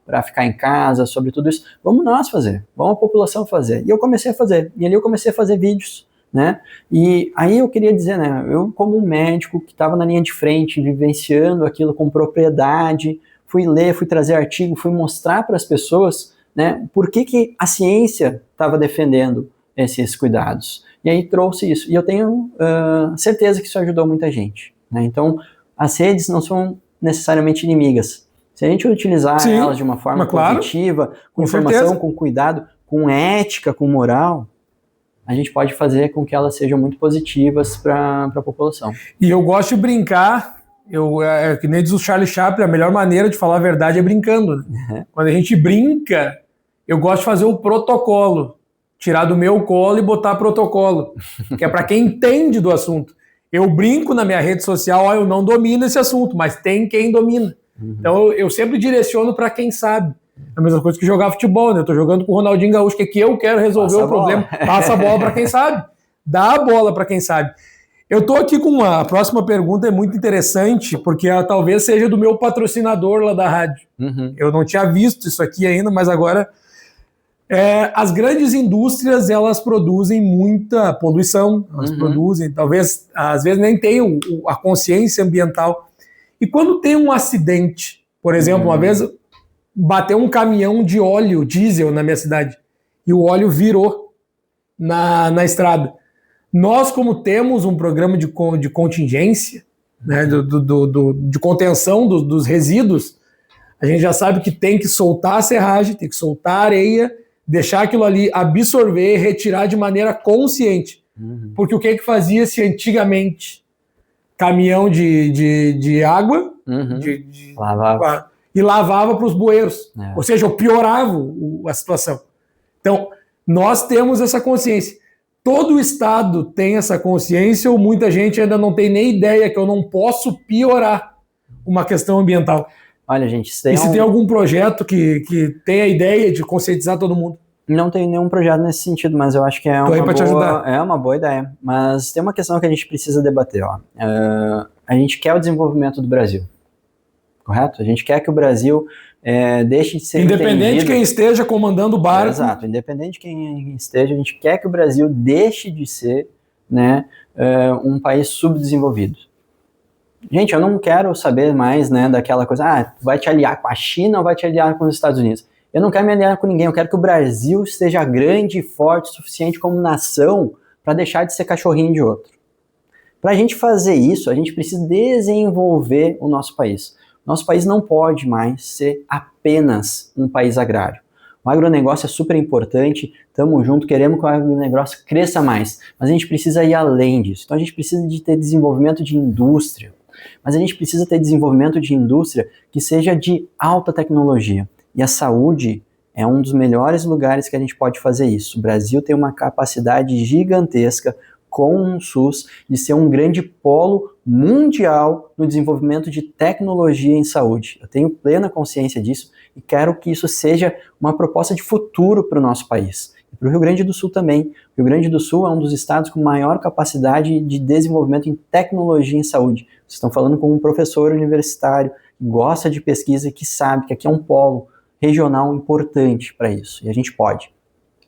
para ficar em casa, sobre tudo isso, vamos nós fazer, vamos a população fazer. E eu comecei a fazer, e ali eu comecei a fazer vídeos, né? E aí eu queria dizer, né, eu como um médico que estava na linha de frente, vivenciando aquilo com propriedade, fui ler, fui trazer artigo, fui mostrar para as pessoas, né, por que a ciência estava defendendo esses cuidados. E aí trouxe isso. E eu tenho certeza que isso ajudou muita gente, né? Então, as redes não são necessariamente inimigas. Se a gente utilizar elas de uma forma positiva, com informação, certeza, com cuidado, com ética, com moral, a gente pode fazer com que elas sejam muito positivas para a população. E eu gosto de brincar, que nem diz o Charlie Chaplin, a melhor maneira de falar a verdade é brincando. Né? Quando a gente brinca, eu gosto de fazer o protocolo. Tirar do meu colo e botar protocolo, que é para quem entende do assunto. Eu brinco na minha rede social, eu não domino esse assunto, mas tem quem domina. Então eu sempre direciono para quem sabe. É a mesma coisa que jogar futebol, né? Eu tô jogando com o Ronaldinho Gaúcho, que eu quero resolver o problema. Passa a bola para quem sabe. Dá a bola para quem sabe. Eu tô aqui com a próxima pergunta, é muito interessante, porque ela talvez seja do meu patrocinador lá da rádio. Eu não tinha visto isso aqui ainda, mas agora... as grandes indústrias, elas produzem muita poluição, elas produzem, talvez, às vezes nem tenham a consciência ambiental. E quando tem um acidente, por exemplo, uma vez bateu um caminhão de óleo diesel na minha cidade, e o óleo virou na estrada. Nós, como temos um programa de contingência, né, de contenção dos resíduos, a gente já sabe que tem que soltar a serragem, tem que soltar a areia, deixar aquilo ali absorver, retirar de maneira consciente. Porque o que fazia-se antigamente? Caminhão de água e lavava para os bueiros. Ou seja, piorava a situação. Então, nós temos essa consciência. Todo o Estado tem essa consciência ou muita gente ainda não tem nem ideia que eu não posso piorar uma questão ambiental? Olha, gente, se tem algum projeto que tem a ideia de conscientizar todo mundo? Não tem nenhum projeto nesse sentido, mas eu acho que é uma boa ideia. Mas tem uma questão que a gente precisa debater. A gente quer o desenvolvimento do Brasil. correto? A gente quer que o Brasil deixe de ser independente de quem esteja comandando o barco. Exato, independente de quem esteja, a gente quer que o Brasil deixe de ser, né, um país subdesenvolvido. Gente, eu não quero saber mais, né, daquela coisa, vai te aliar com a China ou vai te aliar com os Estados Unidos? Eu não quero me aliar com ninguém, eu quero que o Brasil esteja grande e forte o suficiente como nação para deixar de ser cachorrinho de outro. Para a gente fazer isso, a gente precisa desenvolver o nosso país. Nosso país não pode mais ser apenas um país agrário. O agronegócio é super importante, estamos juntos, queremos que o agronegócio cresça mais, mas a gente precisa ir além disso. Então a gente precisa de ter desenvolvimento de indústria, mas a gente precisa ter desenvolvimento de indústria que seja de alta tecnologia. E a saúde é um dos melhores lugares que a gente pode fazer isso. O Brasil tem uma capacidade gigantesca com um SUS de ser um grande polo mundial no desenvolvimento de tecnologia em saúde. Eu tenho plena consciência disso e quero que isso seja uma proposta de futuro para o nosso país. E para o Rio Grande do Sul também. O Rio Grande do Sul é um dos estados com maior capacidade de desenvolvimento em tecnologia em saúde. Vocês estão falando com um professor universitário que gosta de pesquisa e que sabe que aqui é um polo regional importante para isso, e a gente pode.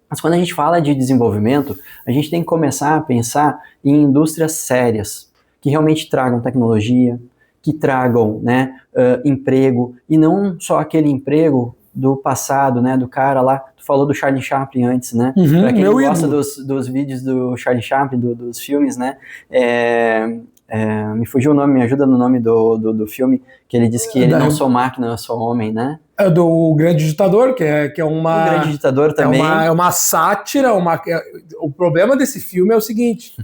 Mas quando a gente fala de desenvolvimento, a gente tem que começar a pensar em indústrias sérias, que realmente tragam tecnologia, que tragam, né, emprego, e não só aquele emprego do passado, né, do cara lá, tu falou do Charlie Chaplin antes, né, para quem gosta dos vídeos do Charlie Chaplin, dos filmes, né, me fugiu o nome, me ajuda no nome do filme, que ele diz que ele não sou máquina, eu sou homem, né? É do Grande Ditador, que é uma... O Grande Ditador também. É uma sátira, o problema desse filme é o seguinte,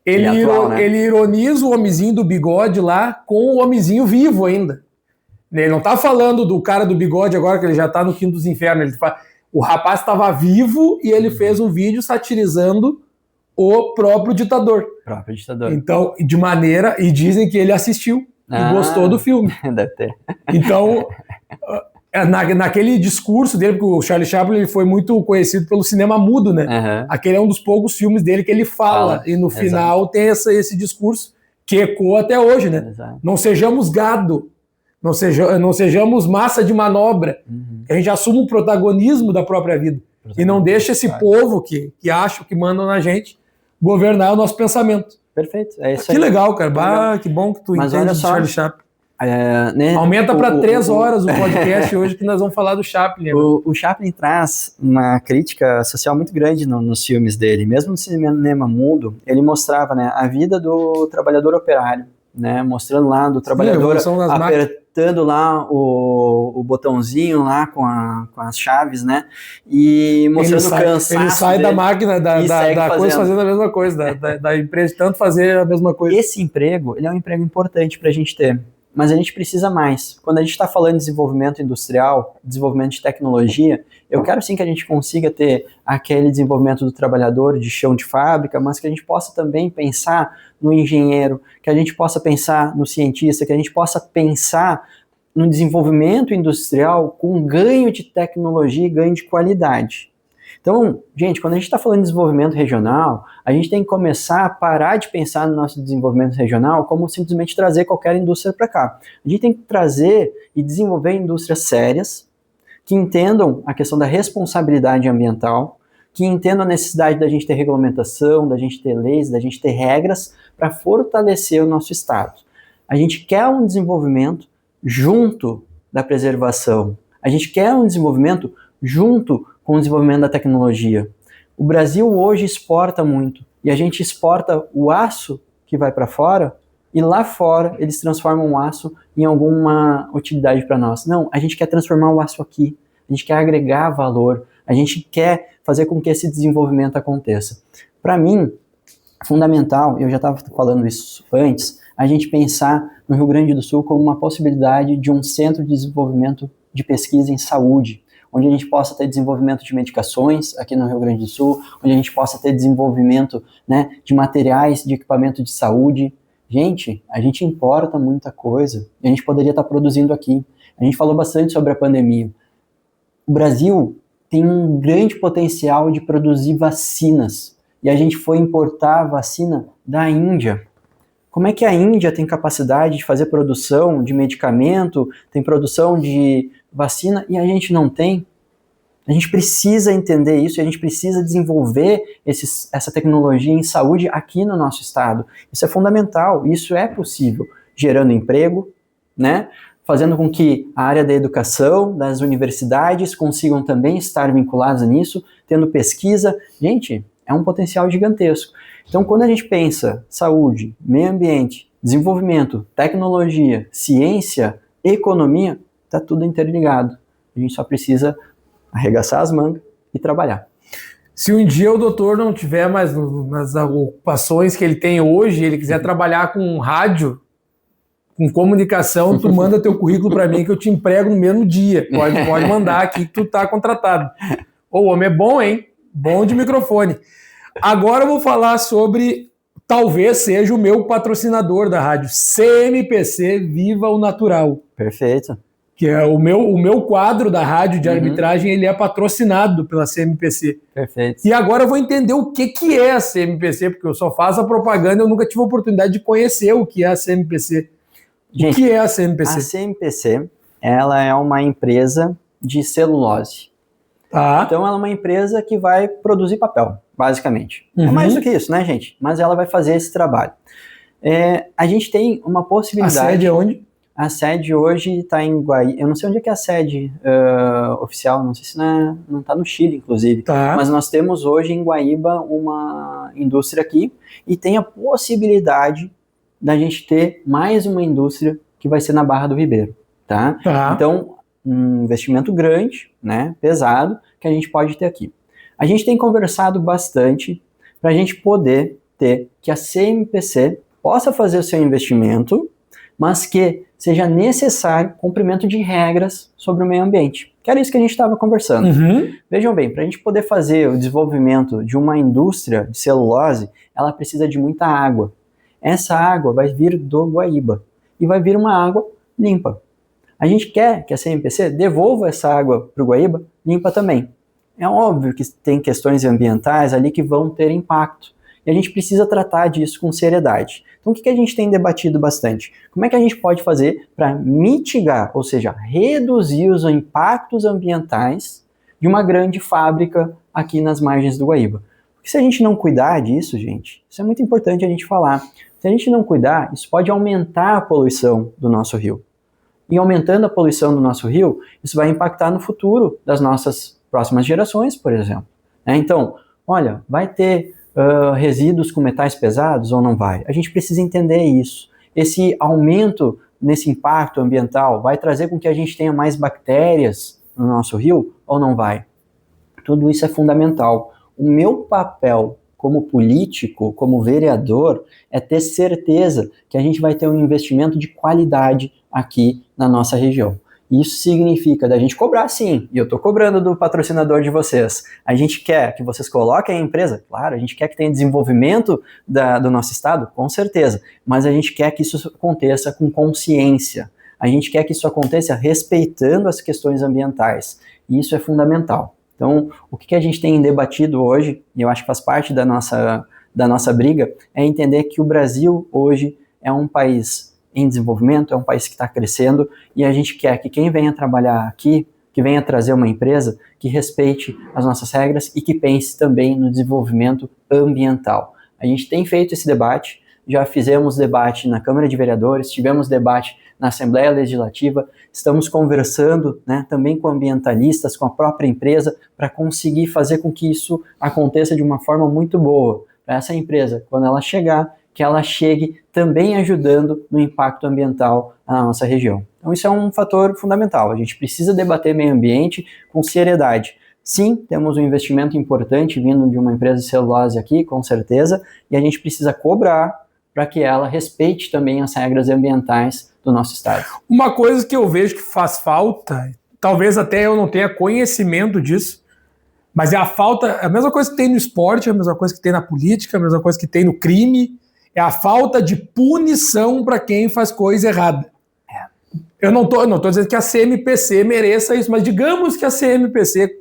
ele ironiza o homenzinho do bigode lá com o homenzinho vivo ainda. Ele não tá falando do cara do bigode agora, que ele já tá no quinto dos infernos, o rapaz estava vivo e ele fez um vídeo satirizando o próprio ditador. Então, de maneira... E dizem que ele assistiu e gostou do filme. Deve ter. Então, naquele discurso dele, porque o Charlie Chaplin ele foi muito conhecido pelo cinema mudo, né? Uhum. Aquele é um dos poucos filmes dele que ele fala. E no final tem esse discurso que ecoa até hoje, né? Exato. Não sejamos gado. Não sejamos massa de manobra. Que a gente assuma o protagonismo da própria vida. E não deixa esse povo que acha que mandam na gente governar o nosso pensamento. Perfeito, é isso aí. Que legal, cara. Que bom que tu entende de Charlie Chaplin. Né, aumenta para 3 horas o podcast hoje que nós vamos falar do Chaplin. O Chaplin traz uma crítica social muito grande nos filmes dele. Mesmo no cinema mudo, ele mostrava, né, a vida do trabalhador operário, né, mostrando lá do trabalhador apertando lá o botãozinho lá com as chaves, né, e mostrando o cansaço. Ele sai da máquina, da coisa fazendo a mesma coisa, da empresa tanto fazer a mesma coisa. Esse emprego, ele é um emprego importante para a gente ter. Mas a gente precisa mais. Quando a gente está falando de desenvolvimento industrial, desenvolvimento de tecnologia, eu quero sim que a gente consiga ter aquele desenvolvimento do trabalhador de chão de fábrica, mas que a gente possa também pensar no engenheiro, que a gente possa pensar no cientista, que a gente possa pensar no desenvolvimento industrial com ganho de tecnologia e ganho de qualidade. Então, gente, quando a gente está falando de desenvolvimento regional, a gente tem que começar a parar de pensar no nosso desenvolvimento regional como simplesmente trazer qualquer indústria para cá. A gente tem que trazer e desenvolver indústrias sérias, que entendam a questão da responsabilidade ambiental, que entendam a necessidade da gente ter regulamentação, da gente ter leis, da gente ter regras para fortalecer o nosso estado. A gente quer um desenvolvimento junto da preservação. A gente quer um desenvolvimento junto com o desenvolvimento da tecnologia. O Brasil hoje exporta muito, e a gente exporta o aço que vai para fora, e lá fora eles transformam o aço em alguma utilidade para nós. Não, a gente quer transformar o aço aqui, a gente quer agregar valor, a gente quer fazer com que esse desenvolvimento aconteça. Para mim, fundamental, eu já estava falando isso antes, a gente pensar no Rio Grande do Sul como uma possibilidade de um centro de desenvolvimento de pesquisa em saúde, onde a gente possa ter desenvolvimento de medicações aqui no Rio Grande do Sul, onde a gente possa ter desenvolvimento, né, de materiais, de equipamento de saúde. Gente, a gente importa muita coisa e a gente poderia estar produzindo aqui. A gente falou bastante sobre a pandemia. O Brasil tem um grande potencial de produzir vacinas e a gente foi importar a vacina da Índia. Como é que a Índia tem capacidade de fazer produção de medicamento, tem produção de vacina e a gente não tem? A gente precisa entender isso e a gente precisa desenvolver essa tecnologia em saúde aqui no nosso estado. Isso é fundamental, isso é possível, gerando emprego, né? Fazendo com que a área da educação, das universidades consigam também estar vinculadas nisso, tendo pesquisa. Gente, é um potencial gigantesco. Então, quando a gente pensa saúde, meio ambiente, desenvolvimento, tecnologia, ciência, economia, está tudo interligado. A gente só precisa arregaçar as mangas e trabalhar. Se um dia o doutor não tiver mais nas ocupações que ele tem hoje, ele quiser trabalhar com rádio, com comunicação, tu manda teu currículo para mim que eu te emprego no mesmo dia. Pode mandar aqui que tu tá contratado. O homem é bom, hein? Bom de microfone. Agora eu vou falar sobre, talvez seja o meu patrocinador da rádio, CMPC Viva o Natural. Perfeito. Que é o meu quadro da rádio de arbitragem, ele é patrocinado pela CMPC. Perfeito. E agora eu vou entender o que é a CMPC, porque eu só faço a propaganda, eu nunca tive a oportunidade de conhecer o que é a CMPC. Gente, o que é a CMPC? A CMPC, ela é uma empresa de celulose. Tá. Então ela é uma empresa que vai produzir papel, basicamente. É mais do que isso, né, gente? Mas ela vai fazer esse trabalho. A gente tem uma possibilidade... A sede é onde? A sede hoje está em Guaíba. Eu não sei onde é que é a sede oficial, não sei se não está no Chile, inclusive. Tá. Mas nós temos hoje em Guaíba uma indústria aqui e tem a possibilidade da gente ter mais uma indústria que vai ser na Barra do Ribeiro. Tá? Então, um investimento grande, né, pesado, que a gente pode ter aqui. A gente tem conversado bastante para a gente poder ter que a CMPC possa fazer o seu investimento, mas que seja necessário cumprimento de regras sobre o meio ambiente. Que era isso que a gente estava conversando. Vejam bem, para a gente poder fazer o desenvolvimento de uma indústria de celulose, ela precisa de muita água. Essa água vai vir do Guaíba e vai vir uma água limpa. A gente quer que a CMPC devolva essa água para o Guaíba limpa também. É óbvio que tem questões ambientais ali que vão ter impacto. E a gente precisa tratar disso com seriedade. Então, o que a gente tem debatido bastante? Como é que a gente pode fazer para mitigar, ou seja, reduzir os impactos ambientais de uma grande fábrica aqui nas margens do Guaíba? Porque se a gente não cuidar disso, gente, isso é muito importante a gente falar. Se a gente não cuidar, isso pode aumentar a poluição do nosso rio. E aumentando a poluição do nosso rio, isso vai impactar no futuro das nossas próximas gerações, por exemplo. Então, olha, vai ter resíduos com metais pesados ou não vai? A gente precisa entender isso. Esse aumento nesse impacto ambiental vai trazer com que a gente tenha mais bactérias no nosso rio ou não vai? Tudo isso é fundamental. O meu papel como político, como vereador, é ter certeza que a gente vai ter um investimento de qualidade aqui na nossa região. Isso significa da gente cobrar sim, e eu estou cobrando do patrocinador de vocês. A gente quer que vocês coloquem a empresa, claro, a gente quer que tenha desenvolvimento do nosso estado, com certeza, mas a gente quer que isso aconteça com consciência. A gente quer que isso aconteça respeitando as questões ambientais, e isso é fundamental. Então, o que a gente tem debatido hoje, e eu acho que faz parte da nossa briga, é entender que o Brasil hoje é um país em desenvolvimento, é um país que está crescendo, e a gente quer que quem venha trabalhar aqui, que venha trazer uma empresa, que respeite as nossas regras e que pense também no desenvolvimento ambiental. A gente tem feito esse debate, já fizemos debate na Câmara de Vereadores, tivemos debate na Assembleia Legislativa, estamos conversando, né, também com ambientalistas, com a própria empresa, para conseguir fazer com que isso aconteça de uma forma muito boa, para essa empresa, quando ela chegar, que ela chegue também ajudando no impacto ambiental na nossa região. Então isso é um fator fundamental, a gente precisa debater meio ambiente com seriedade. Sim, temos um investimento importante vindo de uma empresa de celulose aqui, com certeza, e a gente precisa cobrar para que ela respeite também as regras ambientais do nosso estado. Uma coisa que eu vejo que faz falta, talvez até eu não tenha conhecimento disso, mas é a mesma coisa que tem no esporte, é a mesma coisa que tem na política, é a mesma coisa que tem no crime, é a falta de punição para quem faz coisa errada. Eu não tô dizendo que a CMPC mereça isso, mas digamos que a CMPC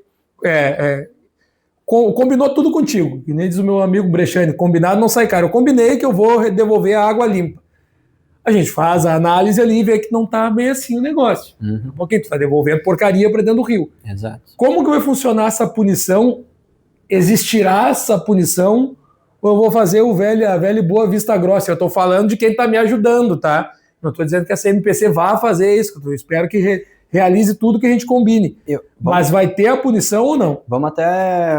combinou tudo contigo, que nem diz o meu amigo Brechani, combinado não sai caro. Eu combinei que eu vou devolver a água limpa. a gente faz a análise ali e vê que não está bem assim o negócio. Porque tu está devolvendo porcaria para dentro do rio. Exato. Como que vai funcionar essa punição? Existirá essa punição? Ou eu vou fazer a velha e boa vista grossa? Eu estou falando de quem está me ajudando, tá? Não estou dizendo que a CMPC vá fazer isso. Eu espero que realize tudo que a gente combine. Mas vai ter a punição ou não? Vamos até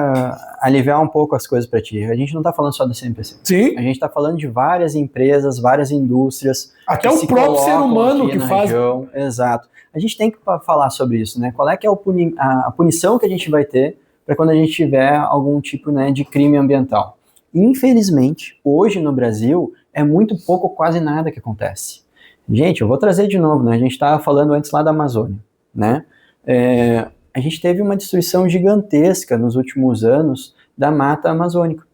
aliviar um pouco as coisas para ti. A gente não está falando só da CMPC. Sim. A gente está falando de várias empresas, várias indústrias. Até o próprio ser humano que faz. Região. Exato. A gente tem que falar sobre isso, né? Qual é que é a punição que a gente vai ter para quando a gente tiver algum tipo, né, de crime ambiental? Infelizmente, hoje no Brasil, é muito pouco, quase nada que acontece. Gente, eu vou trazer de novo, né? A gente estava falando antes lá da Amazônia, né? A gente teve uma destruição gigantesca nos últimos anos da mata amazônica.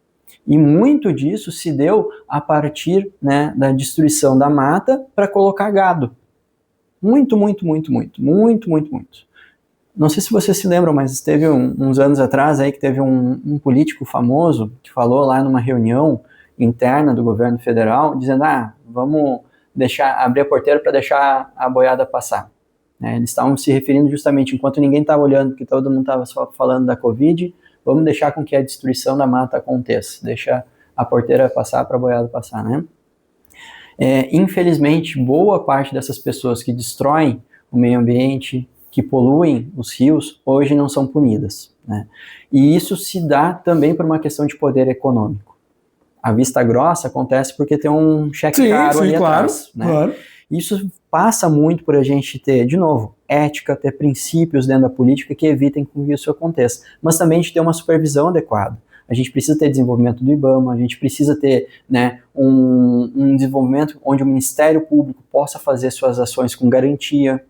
E muito disso se deu a partir, né, da destruição da mata para colocar gado. Muito. Não sei se vocês se lembram, mas teve uns anos atrás aí que teve um político famoso que falou lá numa reunião interna do governo federal, dizendo, vamos abrir a porteira para deixar a boiada passar. Eles estavam se referindo justamente, enquanto ninguém estava olhando, porque todo mundo estava só falando da Covid, vamos deixar com que a destruição da mata aconteça, deixa a porteira passar para a boiada passar, né? Infelizmente, boa parte dessas pessoas que destroem o meio ambiente, que poluem os rios, hoje não são punidas, né? E isso se dá também por uma questão de poder econômico. A vista grossa acontece porque tem um cheque caro ali atrás, né? Claro. Isso passa muito por a gente ter, de novo, ética, ter princípios dentro da política que evitem que isso aconteça. Mas também a gente ter uma supervisão adequada. A gente precisa ter desenvolvimento do IBAMA, a gente precisa ter, né, um desenvolvimento onde o Ministério Público possa fazer suas ações com garantia.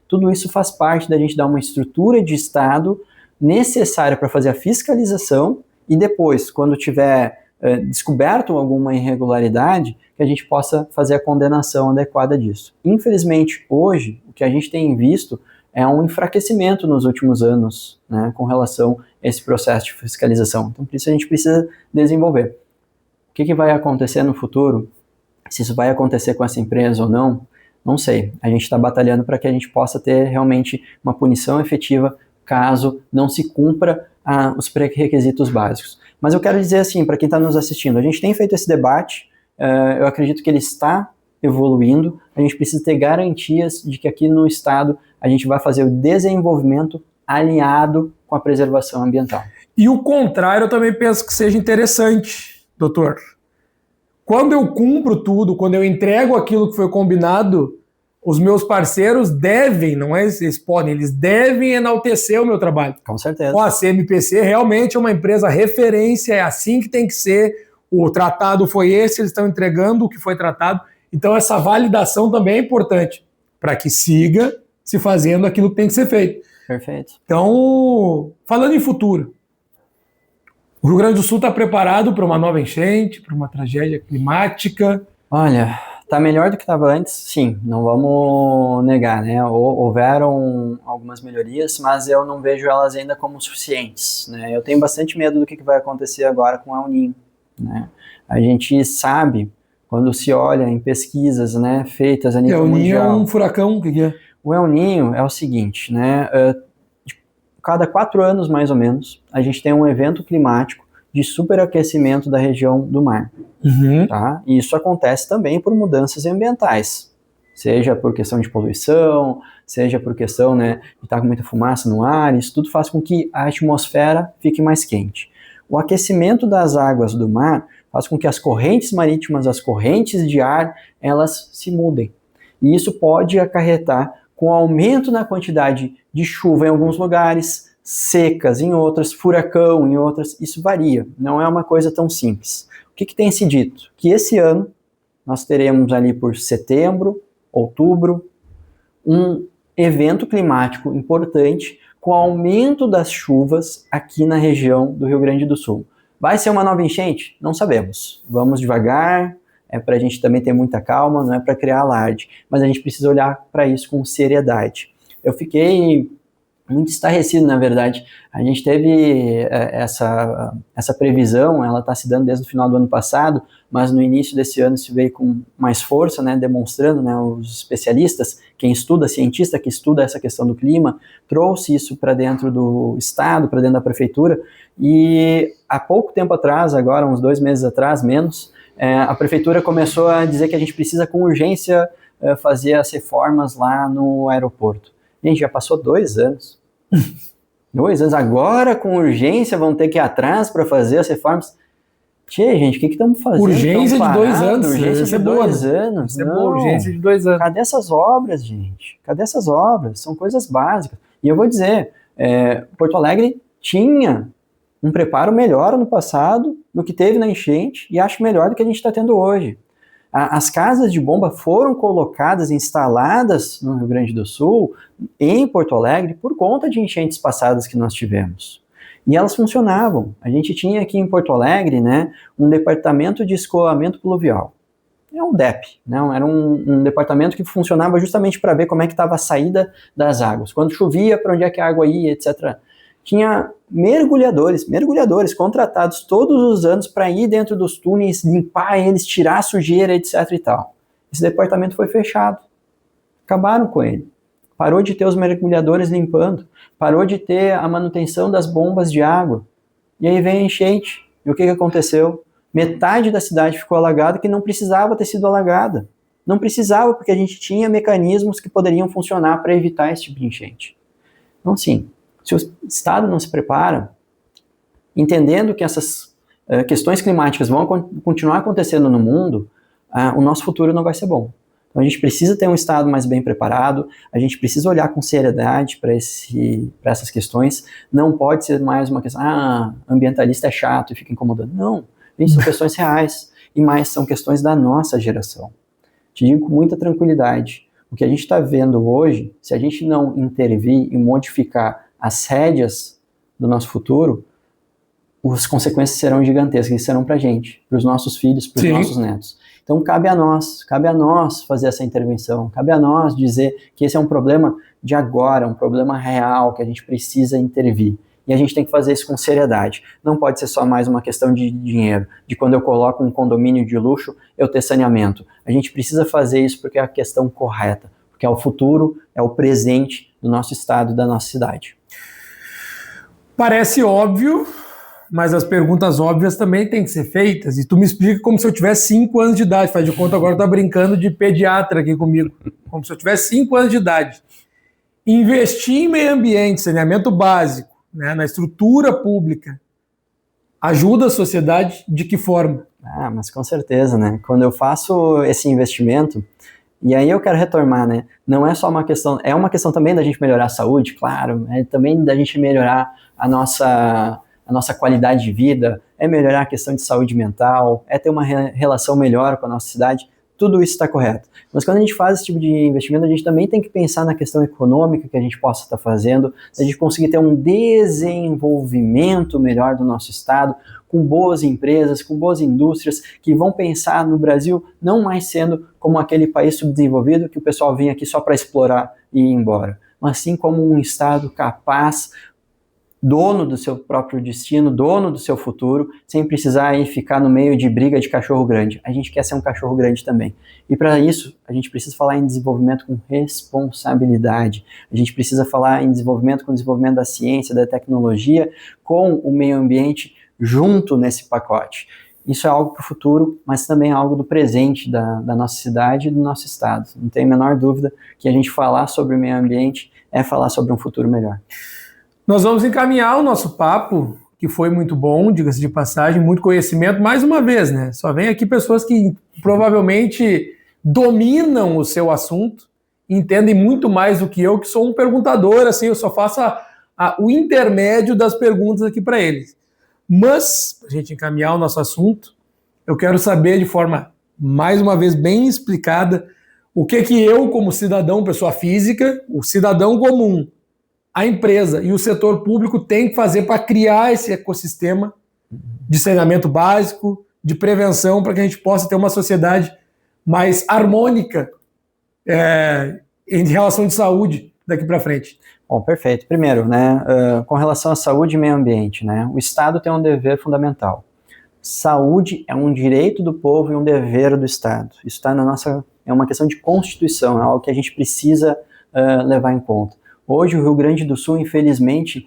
Tudo isso faz parte da gente dar uma estrutura de Estado necessária para fazer a fiscalização e depois, quando tiver descoberto alguma irregularidade, que a gente possa fazer a condenação adequada disso. Infelizmente, hoje, o que a gente tem visto é um enfraquecimento nos últimos anos, né, com relação a esse processo de fiscalização. Então, por isso a gente precisa desenvolver. O que vai acontecer no futuro? Se isso vai acontecer com essa empresa ou não, não sei. A gente está batalhando para que a gente possa ter realmente uma punição efetiva caso não se cumpra os pré-requisitos básicos. Mas eu quero dizer assim, para quem está nos assistindo, a gente tem feito esse debate, eu acredito que ele está evoluindo, a gente precisa ter garantias de que aqui no Estado a gente vai fazer o desenvolvimento alinhado com a preservação ambiental. E o contrário eu também penso que seja interessante, doutor. Quando eu cumpro tudo, quando eu entrego aquilo que foi combinado, os meus parceiros devem, não é eles podem, eles devem enaltecer o meu trabalho. Com certeza. A CMPC realmente é uma empresa referência, é assim que tem que ser, o tratado foi esse, eles estão entregando o que foi tratado. Então essa validação também é importante, para que siga se fazendo aquilo que tem que ser feito. Perfeito. Então, falando em futuro, o Rio Grande do Sul está preparado para uma nova enchente, para uma tragédia climática? Olha, está melhor do que estava antes, sim, não vamos negar, né? Houveram algumas melhorias, mas eu não vejo elas ainda como suficientes, né? Eu tenho bastante medo do que vai acontecer agora com o El Niño, né? A gente sabe, quando se olha em pesquisas, né, feitas a nível mundial... El Niño é um furacão, o que é? O El Niño é o seguinte, né? Cada 4 anos, mais ou menos, a gente tem um evento climático de superaquecimento da região do mar. Tá? E isso acontece também por mudanças ambientais, seja por questão de poluição, seja por questão, né, de estar com muita fumaça no ar, isso tudo faz com que a atmosfera fique mais quente. O aquecimento das águas do mar faz com que as correntes marítimas, as correntes de ar, elas se mudem. E isso pode acarretar com aumento na quantidade de chuva em alguns lugares, secas em outras, furacão em outras, isso varia, não é uma coisa tão simples. O que tem se dito? Que esse ano nós teremos ali por setembro, outubro, um evento climático importante com aumento das chuvas aqui na região do Rio Grande do Sul. Vai ser uma nova enchente? Não sabemos. Vamos devagar, para a gente também ter muita calma, não é para criar alarde, mas a gente precisa olhar para isso com seriedade. Eu fiquei muito estarrecido, na verdade. A gente teve essa previsão, ela está se dando desde o final do ano passado, mas no início desse ano se veio com mais força, né, demonstrando, né, os especialistas, quem estuda, cientista que estuda essa questão do clima, trouxe isso para dentro do Estado, para dentro da Prefeitura, e há pouco tempo atrás, agora uns 2 meses atrás, menos, a Prefeitura começou a dizer que a gente precisa com urgência fazer as reformas lá no aeroporto. Gente, já passou 2 anos. 2 anos, agora com urgência vão ter que ir atrás para fazer as reformas. Tchê, gente, o que estamos fazendo? Urgência de 2 anos. Urgência de 2 anos. Isso é boa, urgência de 2 anos. Cadê essas obras, gente? Cadê essas obras? São coisas básicas. E eu vou dizer, Porto Alegre tinha um preparo melhor no passado do que teve na enchente e acho melhor do que a gente está tendo hoje. As casas de bomba foram colocadas, instaladas no Rio Grande do Sul, em Porto Alegre, por conta de enchentes passadas que nós tivemos. E elas funcionavam. A gente tinha aqui em Porto Alegre, né, um departamento de escoamento pluvial. É um DEP, né, era um departamento que funcionava justamente para ver como é que estava a saída das águas. Quando chovia, para onde é que a água ia, etc. Tinha mergulhadores contratados todos os anos para ir dentro dos túneis, limpar eles, tirar a sujeira, etc. e tal. Esse departamento foi fechado. Acabaram com ele. Parou de ter os mergulhadores limpando. Parou de ter a manutenção das bombas de água. E aí vem a enchente. E o que aconteceu? Metade da cidade ficou alagada que não precisava ter sido alagada. Não precisava, porque a gente tinha mecanismos que poderiam funcionar para evitar esse tipo de enchente. Então, sim, se o Estado não se prepara, entendendo que essas questões climáticas vão continuar acontecendo no mundo, o nosso futuro não vai ser bom. Então a gente precisa ter um Estado mais bem preparado, a gente precisa olhar com seriedade para essas questões, não pode ser mais uma questão, ambientalista é chato e fica incomodando. Não, gente, são questões reais, e mais são questões da nossa geração. Te digo com muita tranquilidade, o que a gente está vendo hoje, se a gente não intervir e modificar as rédeas do nosso futuro, as consequências serão gigantescas e serão para a gente, para os nossos filhos, para os nossos netos. Então cabe a nós fazer essa intervenção, cabe a nós dizer que esse é um problema de agora, um problema real, que a gente precisa intervir. E a gente tem que fazer isso com seriedade. Não pode ser só mais uma questão de dinheiro, de quando eu coloco um condomínio de luxo, eu ter saneamento. A gente precisa fazer isso porque é a questão correta, porque é o futuro, é o presente do nosso estado, da nossa cidade. Parece óbvio, mas as perguntas óbvias também têm que ser feitas. E tu me explica como se eu tivesse 5 anos de idade. Faz de conta agora tá brincando de pediatra aqui comigo. Como se eu tivesse 5 anos de idade. Investir em meio ambiente, saneamento básico, né, na estrutura pública, ajuda a sociedade de que forma? Mas com certeza, né? Quando eu faço esse investimento, e aí eu quero retomar, né? Não é só uma questão, é uma questão também da gente melhorar a saúde, claro, é também da gente melhorar a nossa qualidade de vida, é melhorar a questão de saúde mental, é ter uma relação melhor com a nossa cidade, tudo isso está correto. Mas quando a gente faz esse tipo de investimento, a gente também tem que pensar na questão econômica que a gente possa estar fazendo, a gente conseguir ter um desenvolvimento melhor do nosso estado, com boas empresas, com boas indústrias, que vão pensar no Brasil não mais sendo como aquele país subdesenvolvido que o pessoal vem aqui só para explorar e ir embora, mas sim como um estado capaz, dono do seu próprio destino, dono do seu futuro, sem precisar ir ficar no meio de briga de cachorro grande. A gente quer ser um cachorro grande também. E para isso, a gente precisa falar em desenvolvimento com responsabilidade. A gente precisa falar em desenvolvimento com o desenvolvimento da ciência, da tecnologia, com o meio ambiente junto nesse pacote. Isso é algo para o futuro, mas também é algo do presente da nossa cidade e do nosso estado. Não tem a menor dúvida que a gente falar sobre o meio ambiente é falar sobre um futuro melhor. Nós vamos encaminhar o nosso papo, que foi muito bom, diga-se de passagem, muito conhecimento, mais uma vez, né? Só vem aqui pessoas que provavelmente dominam o seu assunto, entendem muito mais do que eu, que sou um perguntador, assim, eu só faço o intermédio das perguntas aqui para eles. Mas, para a gente encaminhar o nosso assunto, eu quero saber de forma, mais uma vez, bem explicada, o que eu, como cidadão, pessoa física, o cidadão comum, a empresa e o setor público têm que fazer para criar esse ecossistema de saneamento básico, de prevenção, para que a gente possa ter uma sociedade mais harmônica em relação de saúde, daqui para frente? Bom, perfeito. Primeiro, né, com relação à saúde e meio ambiente, né, o Estado tem um dever fundamental. Saúde é um direito do povo e um dever do Estado. Isso está é uma questão de Constituição, é algo que a gente precisa levar em conta. Hoje o Rio Grande do Sul, infelizmente,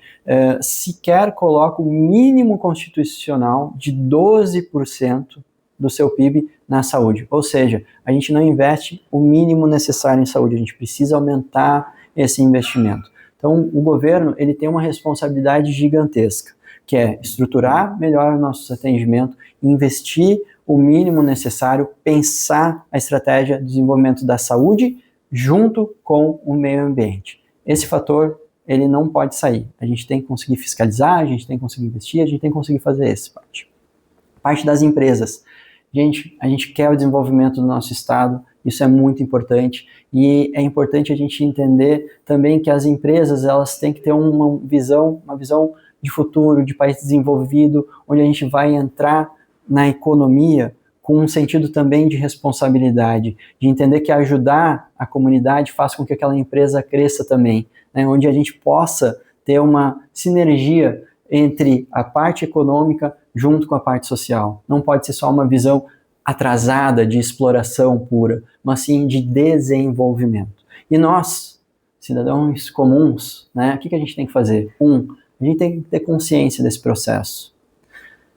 sequer coloca o mínimo constitucional de 12% do seu PIB na saúde. Ou seja, a gente não investe o mínimo necessário em saúde, a gente precisa aumentar esse investimento. Então, o governo ele tem uma responsabilidade gigantesca, que é estruturar melhor o nosso atendimento, investir o mínimo necessário, pensar a estratégia de desenvolvimento da saúde junto com o meio ambiente. Esse fator, ele não pode sair. A gente tem que conseguir fiscalizar, a gente tem que conseguir investir, a gente tem que conseguir fazer essa parte. Parte das empresas. Gente, a gente quer o desenvolvimento do nosso estado, isso é muito importante, e é importante a gente entender também que as empresas, elas têm que ter uma visão de futuro, de país desenvolvido, onde a gente vai entrar na economia com um sentido também de responsabilidade, de entender que ajudar a comunidade faz com que aquela empresa cresça também, né, onde a gente possa ter uma sinergia entre a parte econômica junto com a parte social. Não pode ser só uma visão atrasada de exploração pura, mas sim de desenvolvimento. E nós, cidadãos comuns, né, o que a gente tem que fazer? A gente tem que ter consciência desse processo.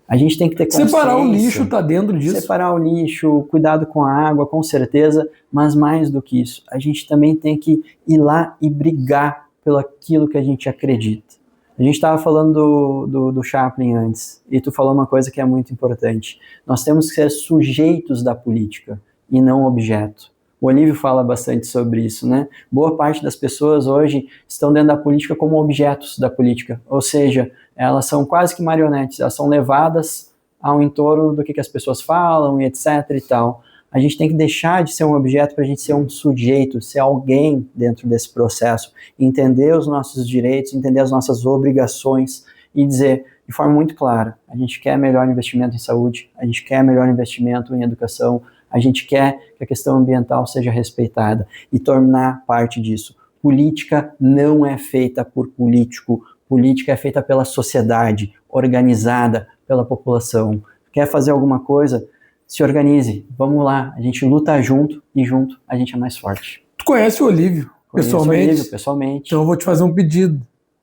A gente tem que ter consciência. Separar o lixo está dentro disso. Separar o lixo, cuidado com a água, com certeza, mas mais do que isso, a gente também tem que ir lá e brigar pelo aquilo que a gente acredita. A gente estava falando do Chaplin antes, e tu falou uma coisa que é muito importante. Nós temos que ser sujeitos da política e não objeto. O Olívio fala bastante sobre isso, né? Boa parte das pessoas hoje estão dentro da política como objetos da política, ou seja, elas são quase que marionetes, elas são levadas ao entorno do que as pessoas falam e etc e tal. A gente tem que deixar de ser um objeto para a gente ser um sujeito, ser alguém dentro desse processo, entender os nossos direitos, entender as nossas obrigações e dizer de forma muito clara, a gente quer melhor investimento em saúde, a gente quer melhor investimento em educação, a gente quer que a questão ambiental seja respeitada e tornar parte disso. Política não é feita por político, política é feita pela sociedade, organizada pela população. Quer fazer alguma coisa? Se organize, vamos lá, a gente luta junto e junto a gente é mais forte. Tu conhece o Olívio pessoalmente? O Olívio, pessoalmente. Então eu vou te fazer um pedido.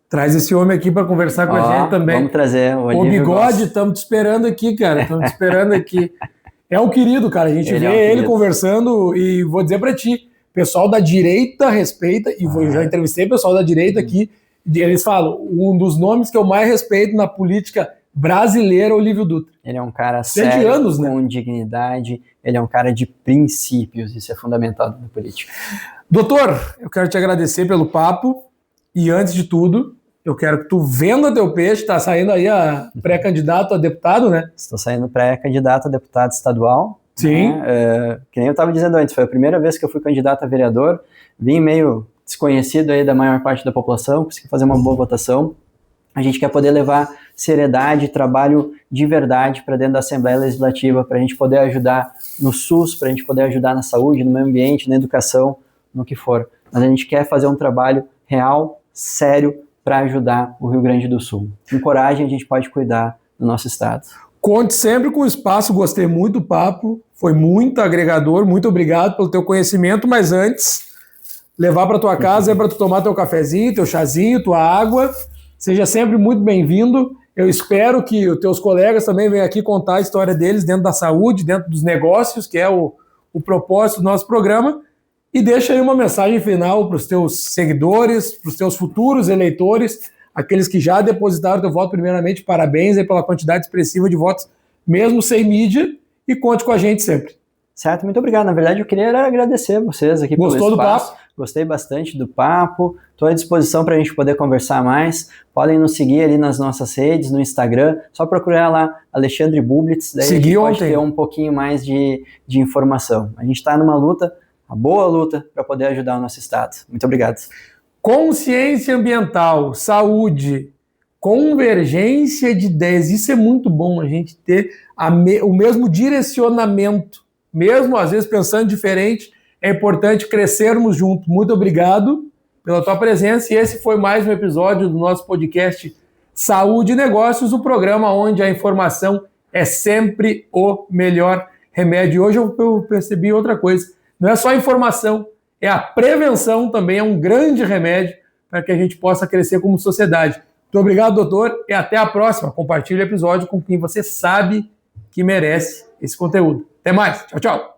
Traz esse homem aqui para conversar com a gente também. Vamos trazer o Olívio. O Bigode, estamos te esperando aqui, cara. Estamos te esperando aqui. É um querido, cara. A gente vê ele conversando e vou dizer para ti, pessoal da direita respeita, e eu já entrevistei o pessoal da direita aqui, e eles falam, um dos nomes que eu mais respeito na política brasileira é o Olívio Dutra. Ele é um cara sério, anos, com dignidade, ele é um cara de princípios, isso é fundamental na política. Doutor, eu quero te agradecer pelo papo, e antes de tudo, eu quero que tu venda teu peixe, está saindo aí a pré-candidato a deputado, né? Estou saindo pré-candidato a deputado estadual. Sim. Né? Que nem eu estava dizendo antes, foi a primeira vez que eu fui candidato a vereador, vim meio desconhecido aí da maior parte da população, consegui fazer uma boa votação. A gente quer poder levar seriedade, trabalho de verdade para dentro da Assembleia Legislativa, para a gente poder ajudar no SUS, para a gente poder ajudar na saúde, no meio ambiente, na educação, no que for. Mas a gente quer fazer um trabalho real, sério, para ajudar o Rio Grande do Sul. Com coragem, a gente pode cuidar do nosso estado. Conte sempre com o espaço, gostei muito do papo, foi muito agregador, muito obrigado pelo teu conhecimento, mas antes, levar para tua casa é para tu tomar teu cafezinho, teu chazinho, tua água. Seja sempre muito bem-vindo. Eu espero que os teus colegas também venham aqui contar a história deles dentro da saúde, dentro dos negócios, que é o propósito do nosso programa. E deixa aí uma mensagem final para os teus seguidores, para os teus futuros eleitores, aqueles que já depositaram teu voto, primeiramente, parabéns aí pela quantidade expressiva de votos, mesmo sem mídia, e conte com a gente sempre. Certo, muito obrigado. Na verdade, eu queria agradecer vocês aqui pelo espaço. Gostou do papo? Gostei bastante do papo, estou à disposição para a gente poder conversar mais. Podem nos seguir ali nas nossas redes, no Instagram, só procurar lá Alexandre Bublitz, daí Segui a gente pode ter um pouquinho mais de informação. A gente está numa luta, uma boa luta, para poder ajudar o nosso estado. Muito obrigado. Consciência ambiental, saúde, convergência de ideias, isso é muito bom, a gente ter o mesmo direcionamento, mesmo às vezes pensando diferente, é importante crescermos juntos. Muito obrigado pela tua presença. E esse foi mais um episódio do nosso podcast Saúde e Negócios, o programa onde a informação é sempre o melhor remédio. Hoje eu percebi outra coisa. Não é só a informação, é a prevenção também, é um grande remédio para que a gente possa crescer como sociedade. Muito obrigado, doutor, e até a próxima. Compartilhe o episódio com quem você sabe que merece esse conteúdo. Até mais. Tchau, tchau.